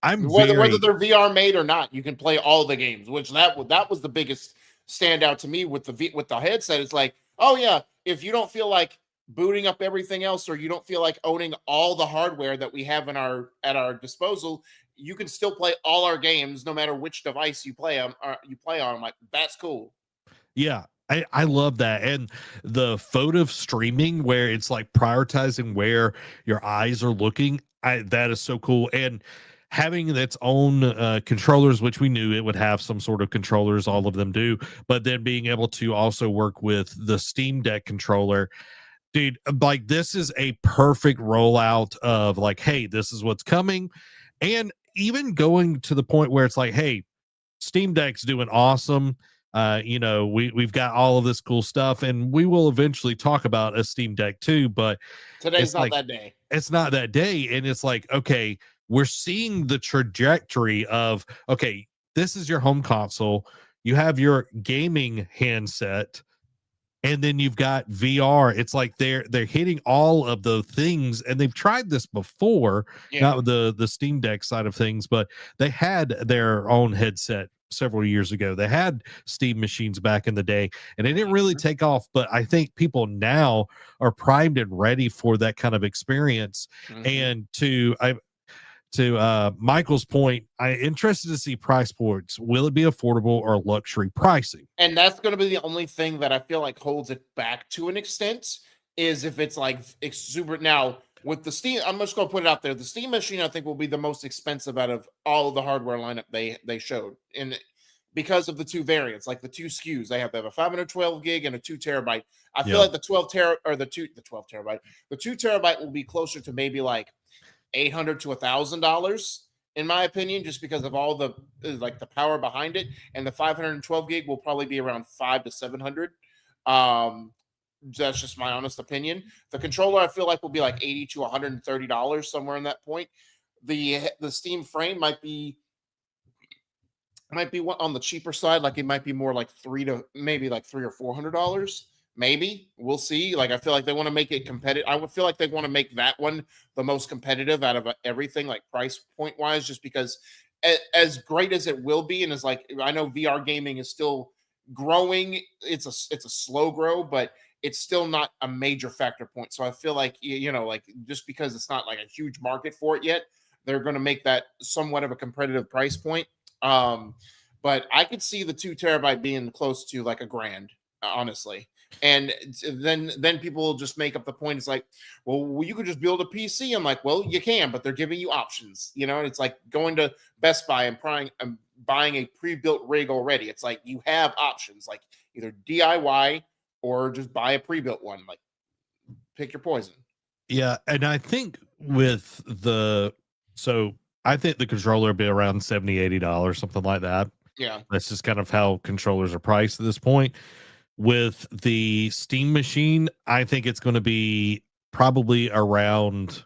I'm Whether very. they're VR made or not, you can play all the games. Which that was the biggest standout to me with with the headset. It's like, oh yeah, if you don't feel like booting up everything else, or you don't feel like owning all the hardware that we have in our at our disposal, you can still play all our games no matter which device you play on. You play on. I'm like, that's cool. Yeah, I love that. And the photo streaming, where it's like prioritizing where your eyes are looking, that is so cool. And having its own controllers, which we knew it would have some sort of controllers, all of them do, but then being able to also work with the Steam Deck controller, dude, like, this is a perfect rollout of like, hey, this is what's coming. And even going to the point where it's like, hey, Steam Deck's doing awesome. We've got all of this cool stuff, and we will eventually talk about a Steam Deck too, but Today's it's not like, that day. it's not that day. And it's like, okay, we're seeing the trajectory of, okay, this is your home console, you have your gaming handset, and then you've got VR. It's like they're hitting all of the things, and they've tried this before, not Yeah. with the Steam Deck side of things, but they had their own headset several years ago. They had Steam machines back in the day, and it didn't really Mhm. take off. But I think people now are primed and ready for that kind of experience. Mhm. And to Michael's point, I'm interested to see price points. Will it be affordable or luxury pricing? And that's going to be the only thing that I feel like holds it back to an extent, is if it's like it's super. Now with the Steam, I'm just going to put it out there. The Steam machine, I think, will be the most expensive out of all of the hardware lineup they showed. And because of the two variants, like the two SKUs. They have a 512 gig and a 2 terabyte. I feel Yeah. like the 12 terabyte, the 2 terabyte will be closer to maybe like $800 to $1,000 in my opinion, just because of all the like the power behind it. And the 512 gig will probably be around 500 to 700. That's just my honest opinion. The controller I feel like will be like $80 to $130, somewhere in that point. The Steam frame might be on the cheaper side, like it might be more like $300 to maybe like $300 or $400. Maybe we'll see. Like I feel like they want to make it competitive. I would feel like they want to make that one the most competitive out of everything, like price point wise, just because as great as it will be, and as like I know VR gaming is still growing. It's a slow grow, but it's still not a major factor point. So I feel like like just because it's not like a huge market for it yet, they're going to make that somewhat of a competitive price point. But I could see the 2 terabyte being close to like $1,000, honestly. And then people will just make up the point. It's like, well, you could just build a PC. I'm like, well, you can, but they're giving you options. It's like going to Best Buy and buying a pre-built rig already. It's like you have options, like either DIY or just buy a pre-built one. Like, pick your poison. Yeah, and I think with I think the controller will be around $70-$80, something like that. Yeah. That's just kind of how controllers are priced at this point. With the Steam machine, I think it's going to be probably around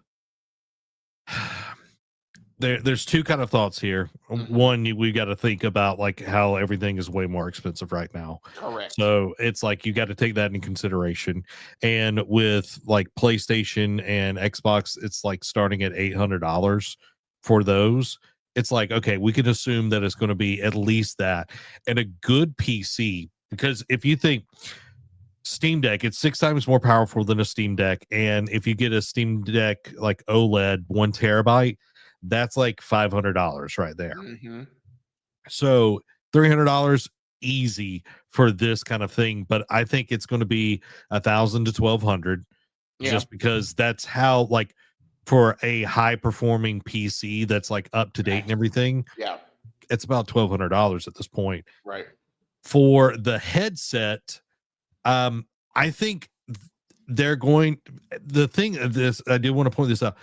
there's two kind of thoughts here. Mm-hmm. One, we got to think about like how everything is way more expensive right now. Correct. So it's like you got to take that into consideration. And with like PlayStation and Xbox, it's like starting at $800 for those. It's like, okay, we can assume that it's going to be at least that. And a good PC, because if you think Steam Deck, it's 6 times more powerful than a Steam Deck. And if you get a Steam Deck like OLED 1 terabyte, that's like $500 right there. Mm-hmm. So $300 easy for this kind of thing. But I think it's going to be $1,000 to $1,200 just because that's how, like, for a high performing PC that's like up to date and everything. Yeah. It's about $1,200 at this point. Right. For the headset, I think they're going, the thing of this, I do want to point this out.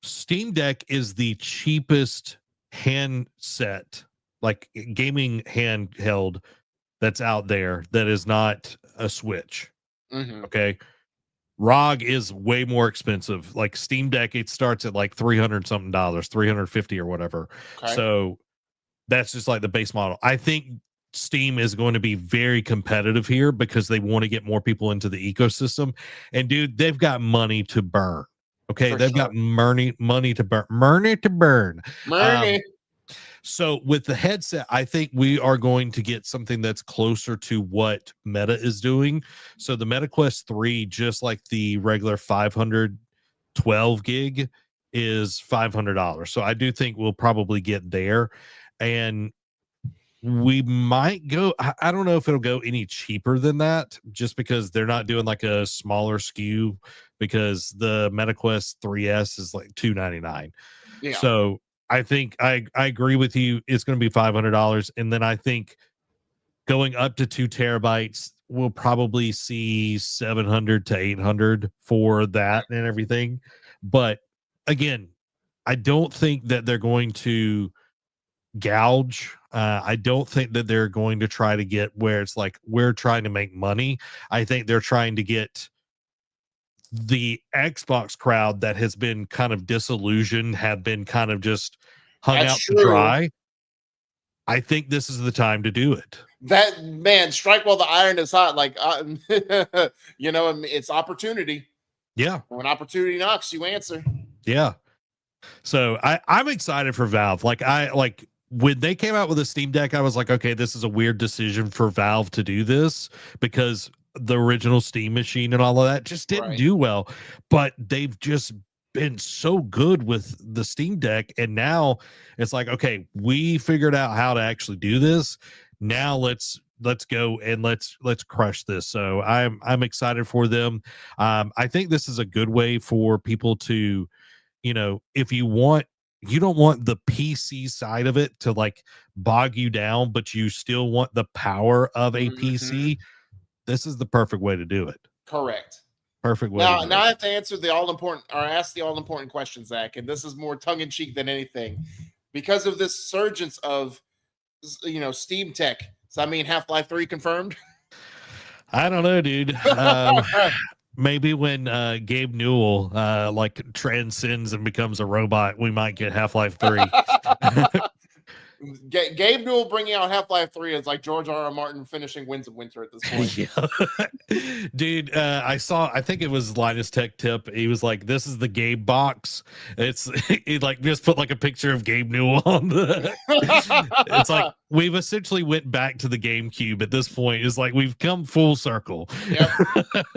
Steam Deck is the cheapest handset, like gaming handheld that's out there that is not a Switch. Mm-hmm. Okay. ROG is way more expensive. Like Steam Deck, it starts at like $300 something, $350 or whatever. Okay. So that's just like the base model. I think Steam is going to be very competitive here because they want to get more people into the ecosystem. And dude, they've got money to burn. Okay, they've got money to burn. Money. So with the headset, I think we are going to get something that's closer to what Meta is doing. So the Meta Quest 3, just like the regular 512 gig, is $500. So I do think we'll probably get there. And we might go, I don't know if it'll go any cheaper than that, just because they're not doing like a smaller SKU, because the MetaQuest 3S is like $299. Yeah. So I think I agree with you. It's going to be $500. And then I think going up to 2 terabytes, we'll probably see 700 to 800 for that and everything. But again, I don't think that they're going to gouge. I don't think that they're going to try to get where it's like we're trying to make money. I think they're trying to get the Xbox crowd that has been kind of disillusioned, have been kind of just hung out to dry. I think this is the time to do it. That, man, strike while the iron is hot. Like, it's opportunity. Yeah. When opportunity knocks, you answer. Yeah. So I'm excited for Valve. When they came out with a Steam Deck, I was like, okay, this is a weird decision for Valve to do this, because the original Steam machine and all of that just didn't do well. But they've just been so good with the Steam Deck, and now it's like, okay, we figured out how to actually do this. Now let's go and let's crush this. So I'm excited for them. I think this is a good way for people to, if you want you don't want the PC side of it to like bog you down, but you still want the power of a PC. This is the perfect way to do it. Correct. Perfect way. Now I have to answer the all important, or ask the all important question, Zach, and this is more tongue in cheek than anything, because of this surgence of, Steam tech. So I mean, Half-Life 3 confirmed. I don't know, dude. Maybe when Gabe Newell like transcends and becomes a robot, we might get Half-Life 3. Gabe Newell bringing out Half-Life 3 is like George R.R. Martin finishing Winds of Winter at this point. Yeah. Dude, I think it was Linus Tech Tip. He was like, this is the Gabe box. He like just put like a picture of Gabe Newell on it's like we've essentially went back to the GameCube at this point. It's like we've come full circle. Yep.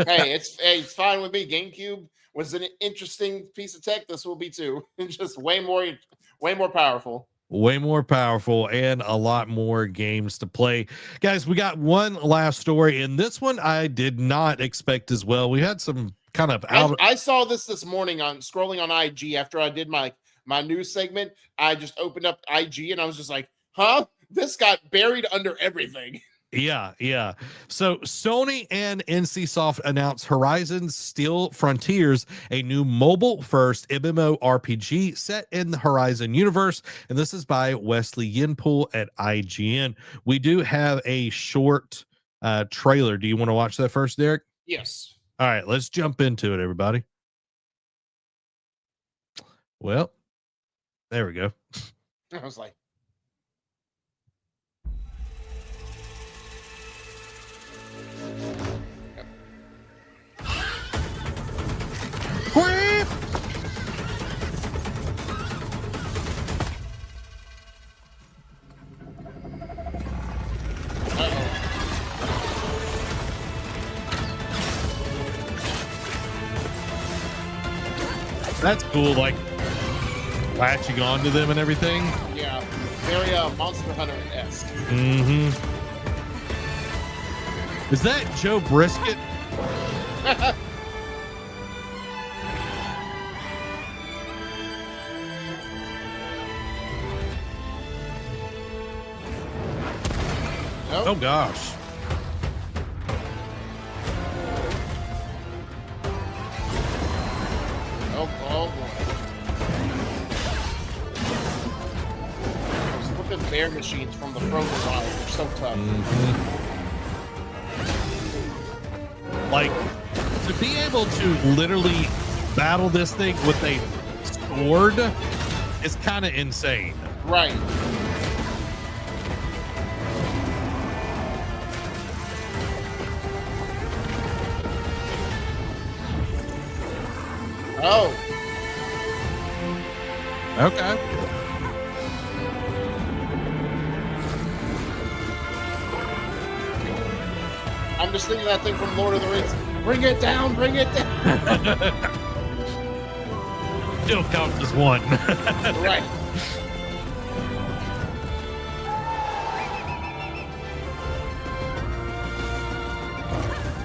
Hey, it's fine with me. GameCube was an interesting piece of tech. This will be too. Just way more powerful. Way more powerful and a lot more games to play. Guys, we got one last story, and this one I did not expect as well. We had some kind of I saw this morning on scrolling on IG after I did my news segment. I just opened up IG and I was just like, huh? This got buried under everything. Yeah. So Sony and NCSoft announced Horizon Steel Frontiers, a new mobile-first MMORPG set in the Horizon universe, and this is by Wesley Yinpool at IGN. We do have a short trailer. Do you want to watch that first, Derek? Yes. All right, let's jump into it, everybody. Well, there we go. I was like, That's cool, like latching onto them and everything. Yeah, very Monster Hunter-esque. Is that Joe Brisket? Nope. Oh gosh. Oh boy. Those flipping bear machines from the Frozen Wild are so tough. Like, to be able to literally battle this thing with a sword is kind of insane. Right. Oh. Okay. I'm just thinking that thing from Lord of the Rings. Bring it down, bring it down. Still counts as one. Right.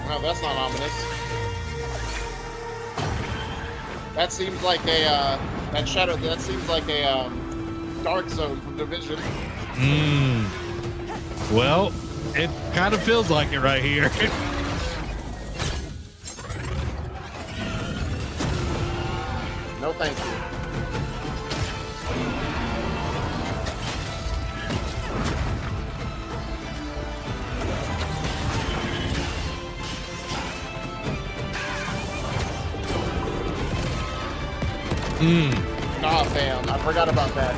No, that's not ominous. That seems like a that seems like a dark zone from Division. Well, it kind of feels like it right here. No, thank you. Nah, fam. I forgot about that.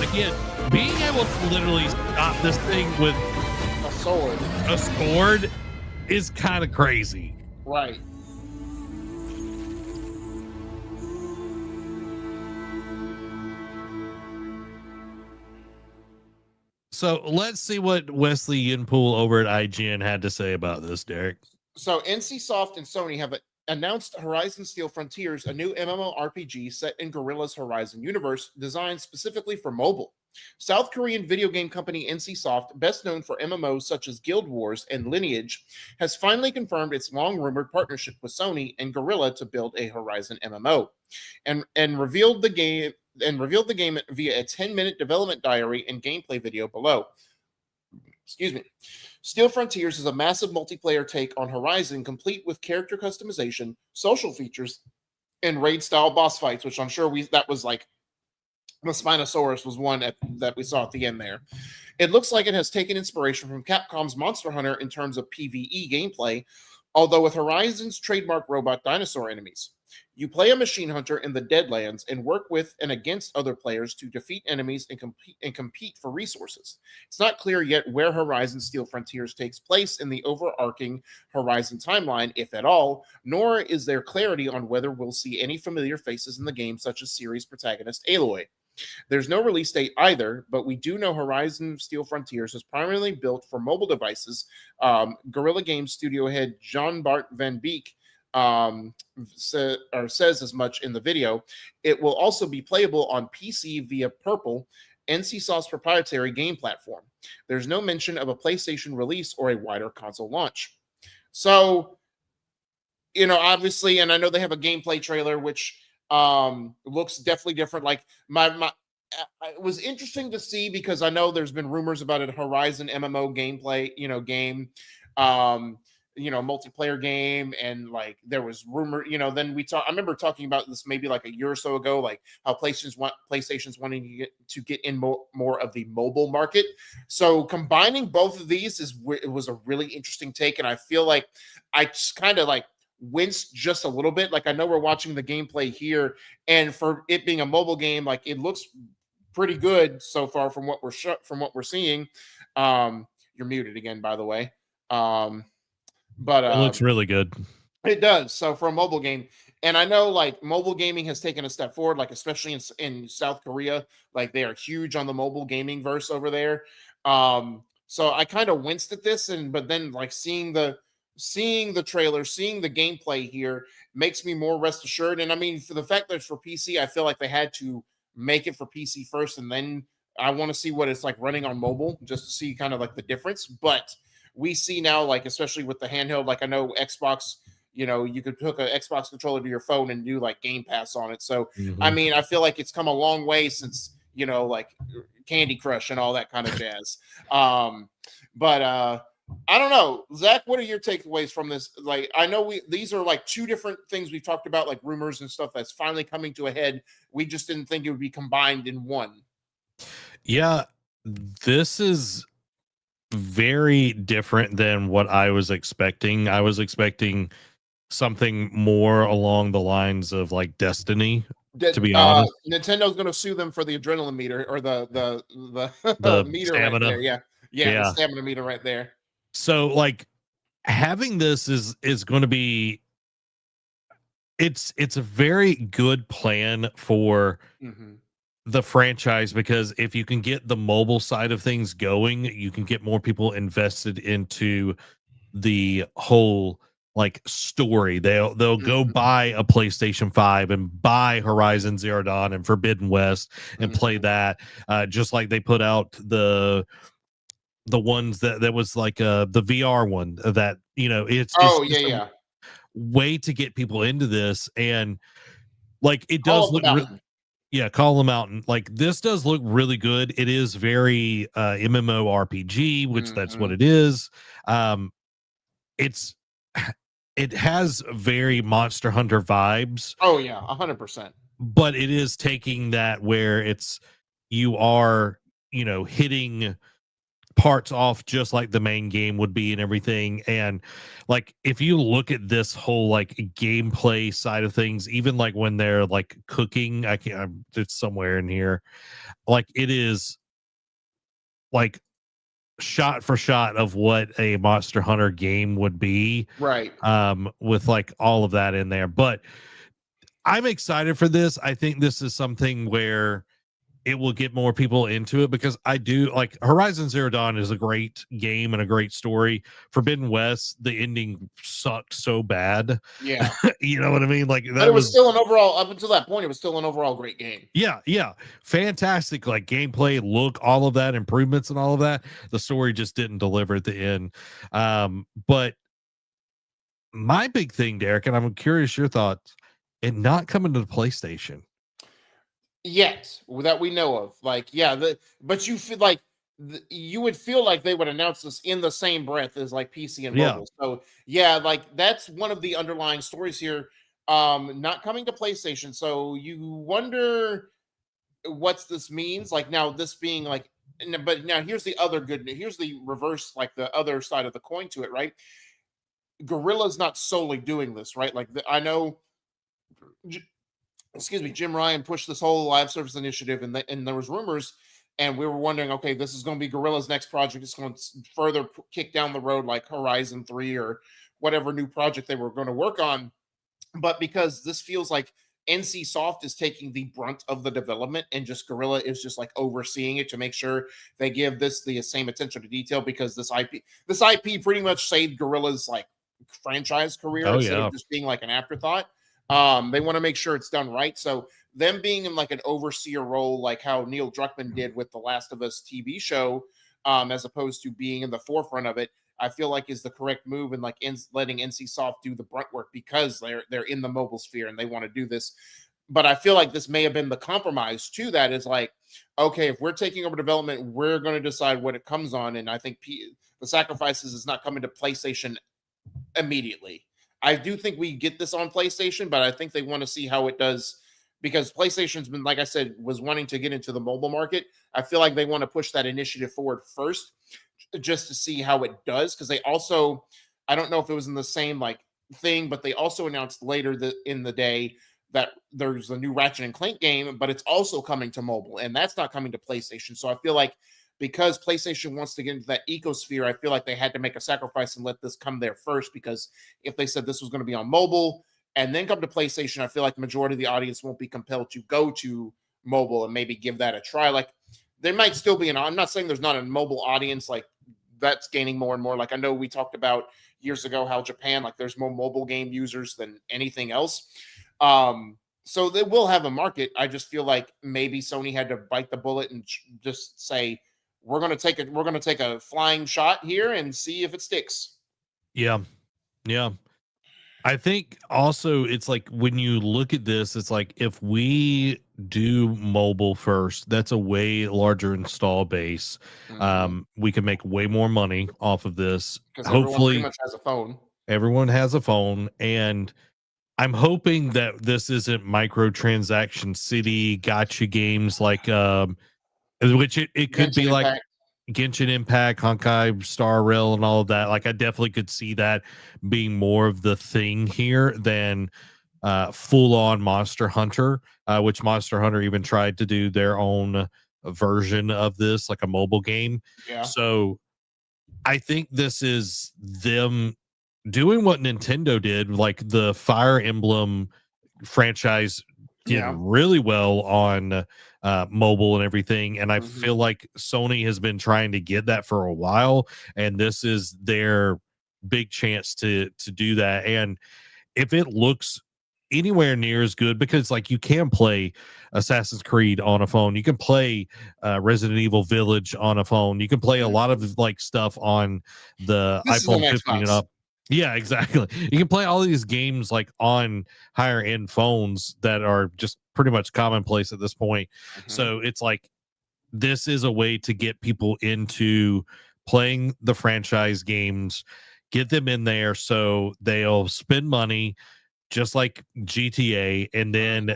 Again, being able to literally stop this thing with A sword is kind of crazy. Right. So let's see what Wesley Yinpool over at IGN had to say about this, Derek. So NCSoft and Sony have announced Horizon Steel Frontiers, a new MMORPG set in Guerrilla's Horizon universe, designed specifically for mobile. South Korean video game company NCSoft, best known for MMOs such as Guild Wars and Lineage, has finally confirmed its long-rumored partnership with Sony and Guerrilla to build a Horizon MMO, and revealed the game via a 10-minute development diary and gameplay video below. Excuse me. Steel Frontiers is a massive multiplayer take on Horizon, complete with character customization, social features, and raid-style boss fights, which I'm sure that was like the Spinosaurus was one that we saw at the end there. It looks like it has taken inspiration from Capcom's Monster Hunter in terms of PvE gameplay, although with Horizon's trademark robot dinosaur enemies. You play a machine hunter in the Deadlands and work with and against other players to defeat enemies and compete for resources. It's not clear yet where Horizon Steel Frontiers takes place in the overarching Horizon timeline, if at all, nor is there clarity on whether we'll see any familiar faces in the game, such as series protagonist Aloy. There's no release date either, but we do know Horizon Steel Frontiers is primarily built for mobile devices. Guerrilla Games studio head Jean-Bart Van Beek says as much in the video. It will also be playable on PC via Purple, NCSoft's proprietary game platform. There's no mention of a PlayStation release or a wider console launch. So, obviously, and I know they have a gameplay trailer, which looks definitely different. Like it was interesting to see, because I know there's been rumors about a Horizon MMO gameplay, game, multiplayer game, and like there was rumor, then I remember talking about this maybe like a year or so ago, like how PlayStation's wanting to get in more of the mobile market. So combining both of these it was a really interesting take, and I feel like I just kind of like winced just a little bit. Like I know we're watching the gameplay here, and for it being a mobile game, like it looks pretty good so far from what we're seeing. You're muted again, by the way. But it looks really good. It does. So for a mobile game, and I know like mobile gaming has taken a step forward, like especially in South Korea, like they are huge on the mobile gaming verse over there. So I kind of winced at this, but then like seeing the trailer, seeing the gameplay here makes me more rest assured. And I mean, for the fact that it's for PC, I feel like they had to make it for PC first, and then I want to see what it's like running on mobile, just to see kind of like the difference. But we see now, like especially with the handheld, like I know Xbox, you could hook an Xbox controller to your phone and do like Game Pass on it. So I mean, I feel like it's come a long way since like Candy Crush and all that kind of jazz. But I don't know, Zach, what are your takeaways from this? Like, I know these are like two different things we've talked about, like rumors and stuff that's finally coming to a head. We just didn't think it would be combined in one. Yeah, this is very different than what I was expecting. I was expecting something more along the lines of like Destiny, to be honest. Nintendo's going to sue them for the adrenaline meter, or the meter stamina. right there. Yeah, the stamina meter right there. So like having this is going to be, it's a very good plan for the franchise, because if you can get the mobile side of things going, you can get more people invested into the whole like story. They'll go buy a PlayStation 5 and buy Horizon Zero Dawn and Forbidden West and play that, just like they put out the ones that was like the VR one that it's a way to get people into this. And like it does look Call them out. Like this does look really good. It is very MMORPG, which that's what it is. It has very Monster Hunter vibes. Oh yeah, 100%. But it is taking that where you are hitting parts off just like the main game would be and everything. And like if you look at this whole like gameplay side of things, even like when they're like cooking, it's somewhere in here, like it is like shot for shot of what a Monster Hunter game would be, right? With like all of that in there. But I'm excited for this. I think this is something where it will get more people into it, because I do like Horizon Zero Dawn is a great game and a great story. Forbidden West, the ending sucked so bad. Yeah. You know what I mean? Like But that it was was still an overall, up until that point, it was still an overall great game. yeah, fantastic. Like gameplay, look, all of that, improvements and all of that. The story just didn't deliver at the end. But my big thing, Derek, and I'm curious your thoughts, it not coming to the PlayStation. Yet, that we know of. Like, yeah, but you feel like you would feel like they would announce this in the same breath as like PC and Yeah. mobile. So yeah, like that's one of the underlying stories here. Not coming to PlayStation. So you wonder what this means. Like now, this being like, but now here's the other good. Here's the reverse, like the other side of the coin to it, right? Gorilla's not solely doing this, right? Like I know, excuse me, Jim Ryan pushed this whole live service initiative, and there was rumors, and we were wondering, okay, this is going to be Gorilla's next project. It's going to further kick down the road, like Horizon 3 or whatever new project they were going to work on. But because this feels like NC Soft is taking the brunt of the development, and just Gorilla is just like overseeing it to make sure they give this the same attention to detail, because this IP pretty much saved Gorilla's like franchise career instead of just being like an afterthought. They want to make sure it's done right. So them being in like an overseer role, like how Neil Druckmann did with the Last of Us TV show, as opposed to being in the forefront of it, I feel like is the correct move, and like letting NC Soft do the brunt work, because they're in the mobile sphere and they want to do this. But I feel like this may have been the compromise to that, is like, okay, if we're taking over development, we're going to decide what it comes on. And I think the sacrifices is not coming to PlayStation immediately. I do think we get this on PlayStation, but I think they want to see how it does, because PlayStation's been, like I said, was wanting to get into the mobile market. I feel like they want to push that initiative forward first, just to see how it does. Because they also, I don't know if it was in the same like thing, but they also announced later in the day that there's a new Ratchet and Clank game, but it's also coming to mobile, and that's not coming to PlayStation. So I feel like, because PlayStation wants to get into that ecosphere, I feel like they had to make a sacrifice and let this come there first, because if they said this was going to be on mobile and then come to PlayStation, I feel like the majority of the audience won't be compelled to go to mobile and maybe give that a try. Like there might still be I'm not saying there's not a mobile audience, like that's gaining more and more. Like I know we talked about years ago how Japan, like there's more mobile game users than anything else. So they will have a market. I just feel like maybe Sony had to bite the bullet and just say, we're going to take a flying shot here and see if it sticks. Yeah. I think also it's like when you look at this, it's like if we do mobile first, that's a way larger install base. We can make way more money off of this. Because everyone pretty much has a phone. Everyone has a phone, and I'm hoping that this isn't microtransaction city gotcha games like which it could Genshin be Impact. like Genshin Impact, Honkai Star Rail, and all of that. Like I definitely could see that being more of the thing here than full on Monster Hunter, which Monster Hunter even tried to do their own version of this, like a mobile game. Yeah. So I think this is them doing what Nintendo did, like the Fire Emblem franchise did really well on mobile and everything, and I feel like Sony has been trying to get that for a while, and this is their big chance to do that. And if it looks anywhere near as good, because like you can play Assassin's Creed on a phone, you can play Resident Evil Village on a phone, you can play a lot of like stuff on the iPhone 15 and up. Yeah, exactly. You can play all these games like on higher end phones that are just pretty much commonplace at this point. So it's like this is a way to get people into playing the franchise games, get them in there so they'll spend money just like GTA, and then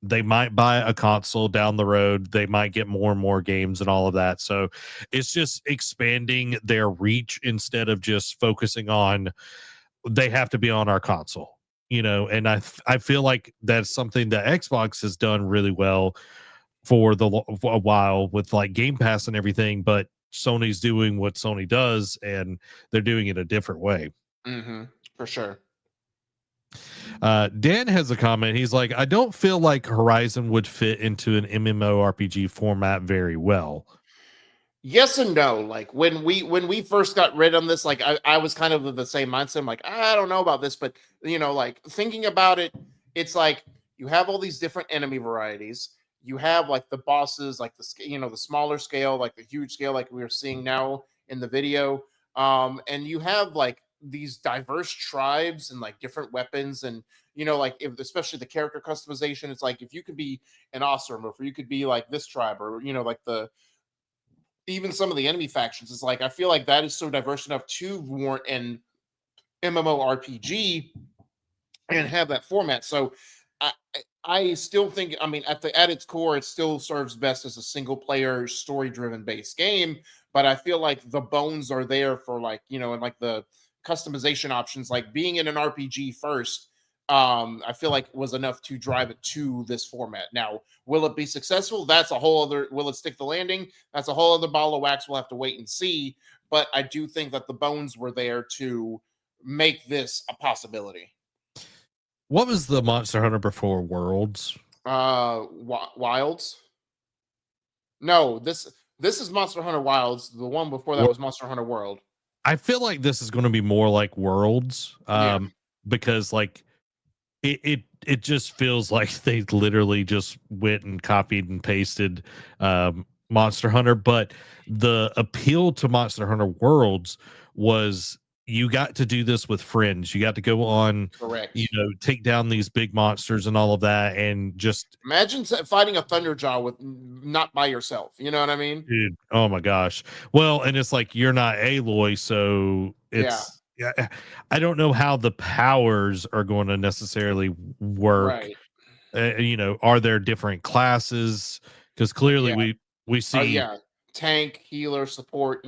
they might buy a console down the road. They might get more and more games and all of that. So it's just expanding their reach instead of just focusing on they have to be on our console, you know. And I feel like that's something that Xbox has done really well for a while with like Game Pass and everything, but Sony's doing what Sony does, and they're doing it a different way. For sure. Dan has a comment. He's like, I don't feel like Horizon would fit into an MMORPG format very well. Yes and no. Like when we first got read on this, like I was kind of the same mindset. I'm like, I don't know about this, but like thinking about it, it's like you have all these different enemy varieties. You have like the bosses, like the smaller scale, like the huge scale, like we are seeing now in the video. And you have like these diverse tribes and like different weapons, and like if especially the character customization, it's like if you could be an awesome, or if you could be like this tribe, or like the even some of the enemy factions, is like I feel like that is so diverse enough to warrant an MMORPG and have that format. So I still think, I mean, at its core, it still serves best as a single player story driven based game. But I feel like the bones are there for like and like the customization options, like being in an RPG first. I feel like was enough to drive it to this format. Now, will it be successful? That's a whole other. Will it stick the landing? That's a whole other ball of wax. We'll have to wait and see. But I do think that the bones were there to make this a possibility. What was the Monster Hunter before Worlds? Wilds. No, this is Monster Hunter Wilds. The one before that was Monster Hunter World. I feel like this is going to be more like Worlds, because like it just feels like they literally just went and copied and pasted Monster Hunter. But the appeal to Monster Hunter Worlds was you got to do this with friends. You got to go on, correct, take down these big monsters and all of that, and just imagine fighting a Thunderjaw with not by yourself. You know what I mean, dude? Oh my gosh. Well, and it's like you're not Aloy, so it's I don't know how the powers are going to necessarily work. Right. Are there different classes? Because clearly we see tank, healer, support.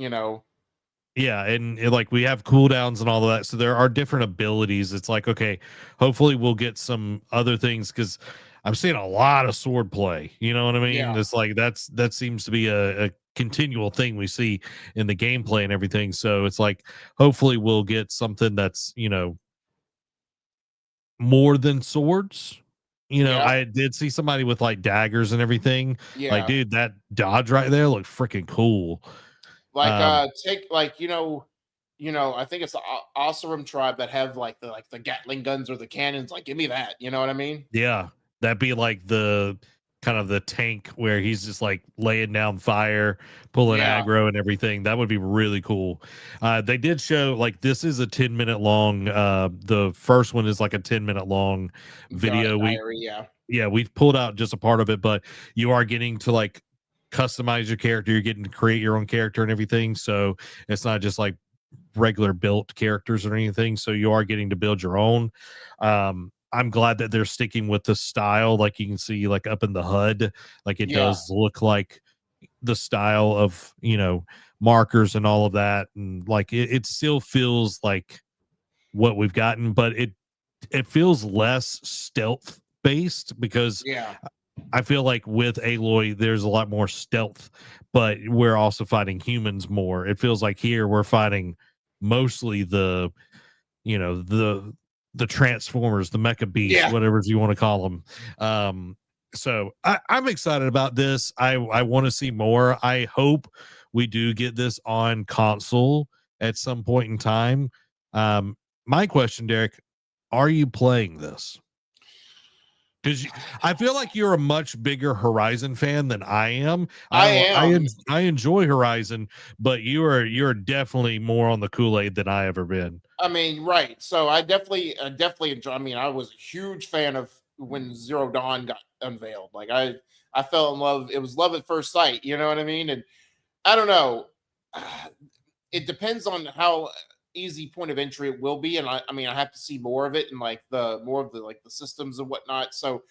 Yeah, and like we have cooldowns and all of that, so there are different abilities. It's like, okay, hopefully we'll get some other things, because I'm seeing a lot of sword play. You know what I mean? Yeah. It's like that seems to be a continual thing we see in the gameplay and everything. So it's like, hopefully we'll get something that's more than swords. I did see somebody with like daggers and everything. Yeah. Like, dude, that dodge right there looked freaking cool. Like take like I think it's the Oseram tribe that have like the Gatling guns or the cannons. Like, give me that. You know what I mean? Yeah, that'd be like the kind of the tank where he's just like laying down fire, pulling aggro and everything. That would be really cool. They did show like this is a 10-minute long. The first one is like a 10-minute long video. We've pulled out just a part of it, but you are getting to like customize your character. You're getting to create your own character and everything. So it's not just like regular built characters or anything. So you are getting to build your own. I'm glad that they're sticking with the style. Like you can see like up in the HUD, like it does look like the style of, markers and all of that. And like, it still feels like what we've gotten, but it feels less stealth based, because I feel like with Aloy, there's a lot more stealth, but we're also fighting humans more. It feels like here we're fighting mostly the Transformers, the Mecha Beasts, whatever you want to call them. So I'm excited about this. I want to see more. I hope we do get this on console at some point in time. My question, Derek, are you playing this? Because I feel like you're a much bigger Horizon fan than I am. I am. I enjoy Horizon, but you're definitely more on the Kool-Aid than I ever been. I mean, right. So I definitely enjoy. I mean, I was a huge fan of when Zero Dawn got unveiled. Like I fell in love. It was love at first sight. You know what I mean? And I don't know. It depends on how easy point of entry it will be, and I mean I have to see more of it and like the more of the like the systems and whatnot. So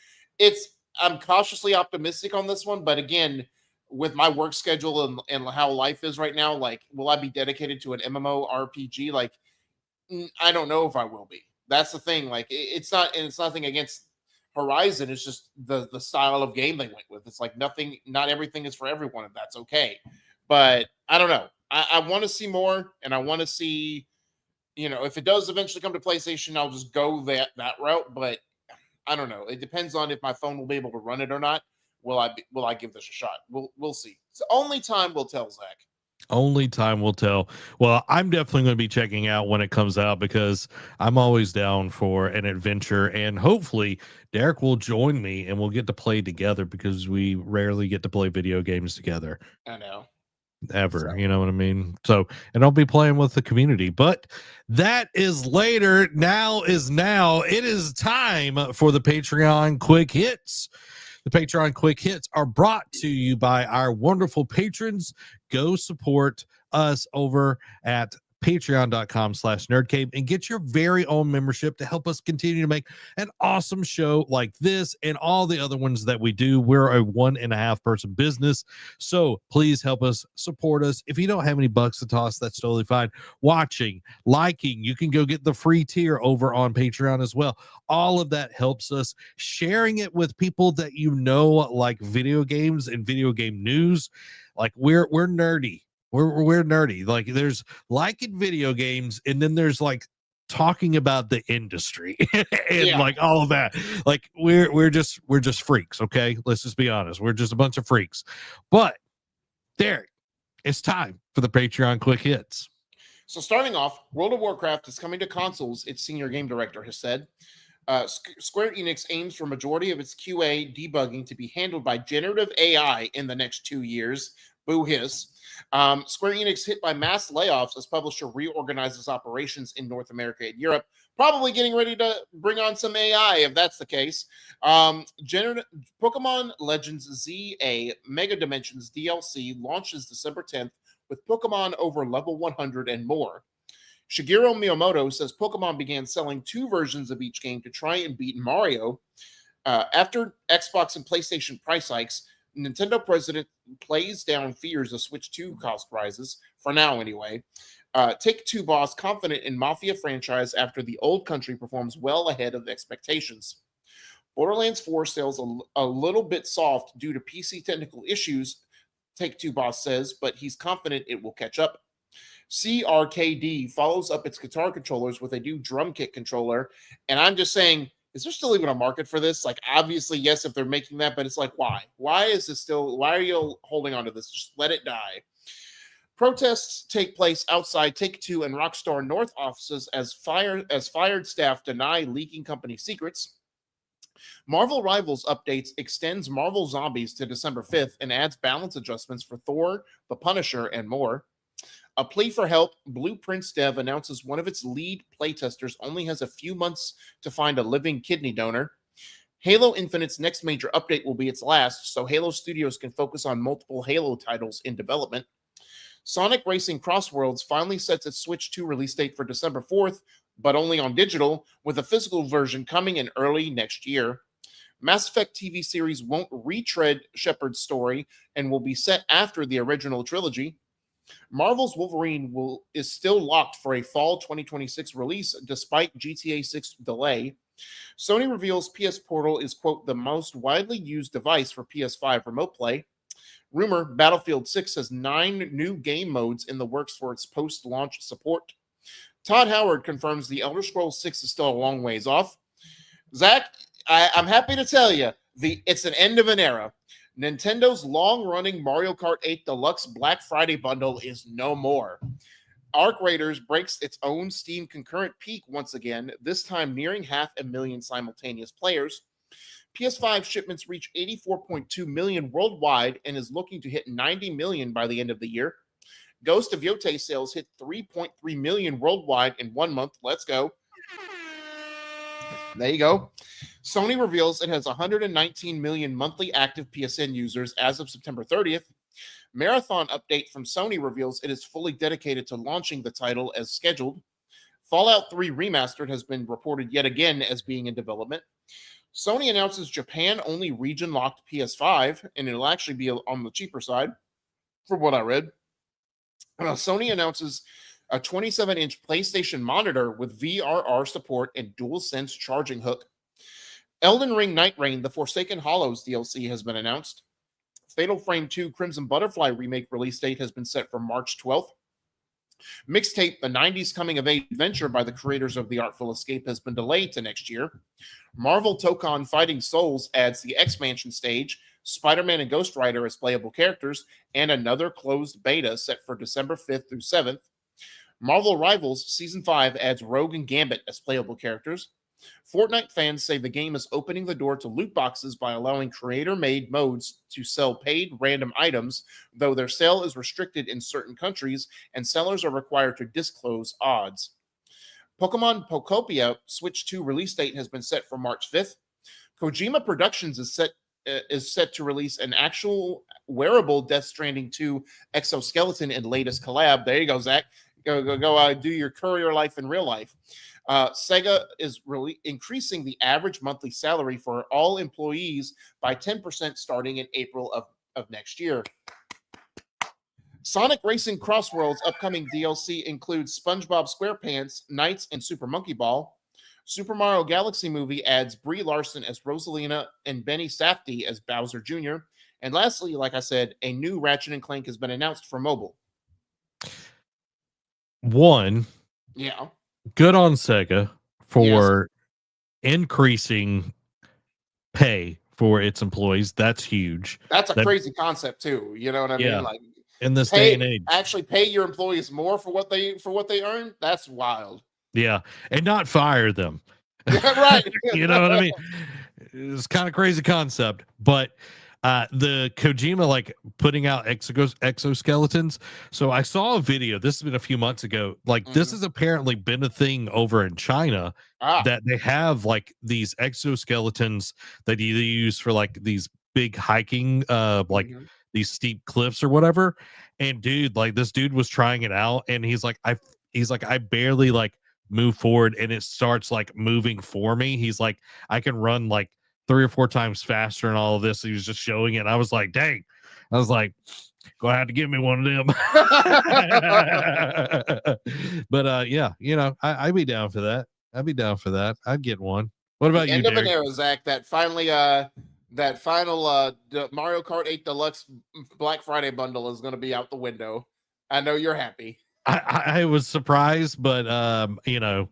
I'm cautiously optimistic on this one, but again, with my work schedule and how life is right now, like will I be dedicated to an MMO RPG? Like I don't know if I will be. That's the thing. Like it's nothing against Horizon. It's just the style of game they went with. It's like not everything is for everyone, and that's okay. But I don't know. I want to see more, and I want to see if it does eventually come to PlayStation, I'll just go that route. But I don't know. It depends on if my phone will be able to run it or not. Will I give this a shot? We'll see. It's only time will tell, Zach. Only time will tell. Well, I'm definitely going to be checking out when it comes out because I'm always down for an adventure, and hopefully Derek will join me and we'll get to play together because we rarely get to play video games together. I know. Ever, you know what I mean? So, and I'll be playing with the community, but that is later. Now is now. It is time for the Patreon quick hits. The Patreon quick hits are brought to you by our wonderful patrons. Go support us over at patreon.com/nerdcave and get your very own membership to help us continue to make an awesome show like this and all the other ones that we do. We're a 1.5 person business, so please help us, support us. If you don't have any bucks to toss, that's totally fine. Watching, liking, you can go get the free tier over on Patreon as well. All of that helps us. Sharing it with people that like video games and video game news. Like we're nerdy. We're nerdy. Like there's liking video games, and then there's like talking about the industry and like all of that. Like we're just freaks. Okay, let's just be honest. We're just a bunch of freaks. But Derek, it's time for the Patreon quick hits. So starting off, World of Warcraft is coming to consoles. Its senior game director has said. Square Enix aims for majority of its QA debugging to be handled by generative AI in the next 2 years. Boo hiss. Square Enix hit by mass layoffs as publisher reorganizes operations in North America and Europe, probably getting ready to bring on some AI if that's the case. Pokemon Legends ZA Mega Dimensions DLC launches December 10th with Pokemon over level 100 and more. Shigeru Miyamoto says Pokemon began selling 2 versions of each game to try and beat Mario. After Xbox and PlayStation price hikes, Nintendo president plays down fears of Switch 2 cost rises, for now anyway. Take-Two boss confident in Mafia franchise after the old country performs well ahead of expectations. Borderlands 4 sales a little bit soft due to PC technical issues, Take-Two boss says, but he's confident it will catch up. CRKD follows up its guitar controllers with a new drum kit controller, and I'm just saying, is there still even a market for this? Like, obviously, yes, if they're making that, but it's like, why? Why are you holding on to this? Just let it die. Protests take place outside Take-Two and Rockstar North offices as fired staff deny leaking company secrets. Marvel Rivals updates extends Marvel Zombies to December 5th and adds balance adjustments for Thor, The Punisher, and more. A plea for help, Blueprints Dev announces one of its lead playtesters only has a few months to find a living kidney donor. Halo Infinite's next major update will be its last, so Halo Studios can focus on multiple Halo titles in development. Sonic Racing Crossworlds finally sets its Switch 2 release date for December 4th, but only on digital, with a physical version coming in early next year. Mass Effect TV series won't retread Shepard's story and will be set after the original trilogy. Marvel's Wolverine is still locked for a fall 2026 release despite GTA 6 delay. Sony reveals PS Portal is, quote, the most widely used device for PS5 remote play. Rumor, Battlefield 6 has 9 new game modes in the works for its post-launch support. Todd Howard confirms the Elder Scrolls 6 is still a long ways off. Zach, I'm happy to tell you, it's an end of an era. Nintendo's long-running Mario Kart 8 Deluxe Black Friday bundle is no more. Arc Raiders breaks its own Steam concurrent peak once again, this time nearing 500,000 simultaneous players. PS5 shipments reach 84.2 million worldwide and is looking to hit 90 million by the end of the year. Ghost of Yotei sales hit 3.3 million worldwide in 1 month. Let's go. There you go. Sony reveals it has 119 million monthly active PSN users as of September 30th. Marathon update from Sony reveals it is fully dedicated to launching the title as scheduled. Fallout 3 Remastered has been reported yet again as being in development. Sony announces Japan-only region-locked PS5, and it'll actually be on the cheaper side, from what I read. Sony announces a 27-inch PlayStation monitor with VRR support and DualSense charging hook. Elden Ring Night Rain, the Forsaken Hollows DLC has been announced. Fatal Frame 2 Crimson Butterfly remake release date has been set for March 12th. Mixtape, the 90s coming of age adventure by the creators of The Artful Escape, has been delayed to next year. Marvel Tokon Fighting Souls adds the X-Mansion stage, Spider-Man and Ghost Rider as playable characters, and another closed beta set for December 5th through 7th. Marvel Rivals Season 5 adds Rogue and Gambit as playable characters. Fortnite fans say the game is opening the door to loot boxes by allowing creator-made modes to sell paid random items, though their sale is restricted in certain countries and sellers are required to disclose odds. Pokemon Pokopia Switch 2 release date has been set for March 5th. Kojima Productions is set to release an actual wearable Death Stranding 2 exoskeleton in latest collab. There you go, Zach. Go do your courier life in real life. Sega is really increasing the average monthly salary for all employees by 10% starting in April of next year. Sonic Racing Crossworld's upcoming DLC includes SpongeBob SquarePants, Knights, and Super Monkey Ball. Super Mario Galaxy Movie adds Brie Larson as Rosalina and Benny Safdie as Bowser Jr. And lastly, like I said, a new Ratchet & Clank has been announced for mobile. Yeah. Good on Sega for increasing pay for its employees. That's huge. That's a crazy concept too. You know what I mean? Like in this day and age, actually pay your employees more for what they earn. That's wild. Yeah, and not fire them. Right. You know what I mean? It's kind of crazy concept, but the Kojima like putting out exoskeletons. So I saw a video. This has been a few months ago. Like this has apparently been a thing over in China that they have like these exoskeletons that you use for like these big hiking, like these steep cliffs or whatever. And dude, like this dude was trying it out, and he's like, I barely like move forward, and it starts like moving for me. He's like, I can run like 3 or 4 times faster and all of this. He was just showing it. And I was like, dang. I was like, gonna have to give me one of them. But yeah, you know, I'd be down for that. I'd get one. What about you, End of an Derek? era, Zach. That final Mario Kart 8 Deluxe Black Friday bundle is going to be out the window. I know you're happy. I was surprised, but you know,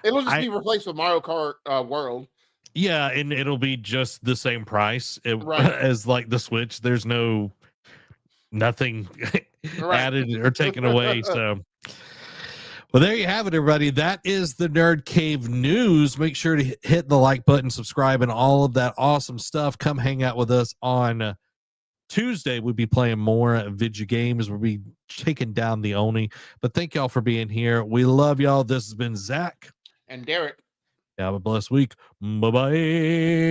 it'll just be replaced with Mario Kart World. Yeah, and it'll be just the same price as like the Switch. There's nothing added or taken away. So, well, there you have it, everybody. That is the Nerd Cave News. Make sure to hit the like button, subscribe, and all of that awesome stuff. Come hang out with us on Tuesday. We'll be playing more video games. We'll be taking down the Oni. But thank y'all for being here. We love y'all. This has been Zach and Derek. Have a blessed week. Bye-bye.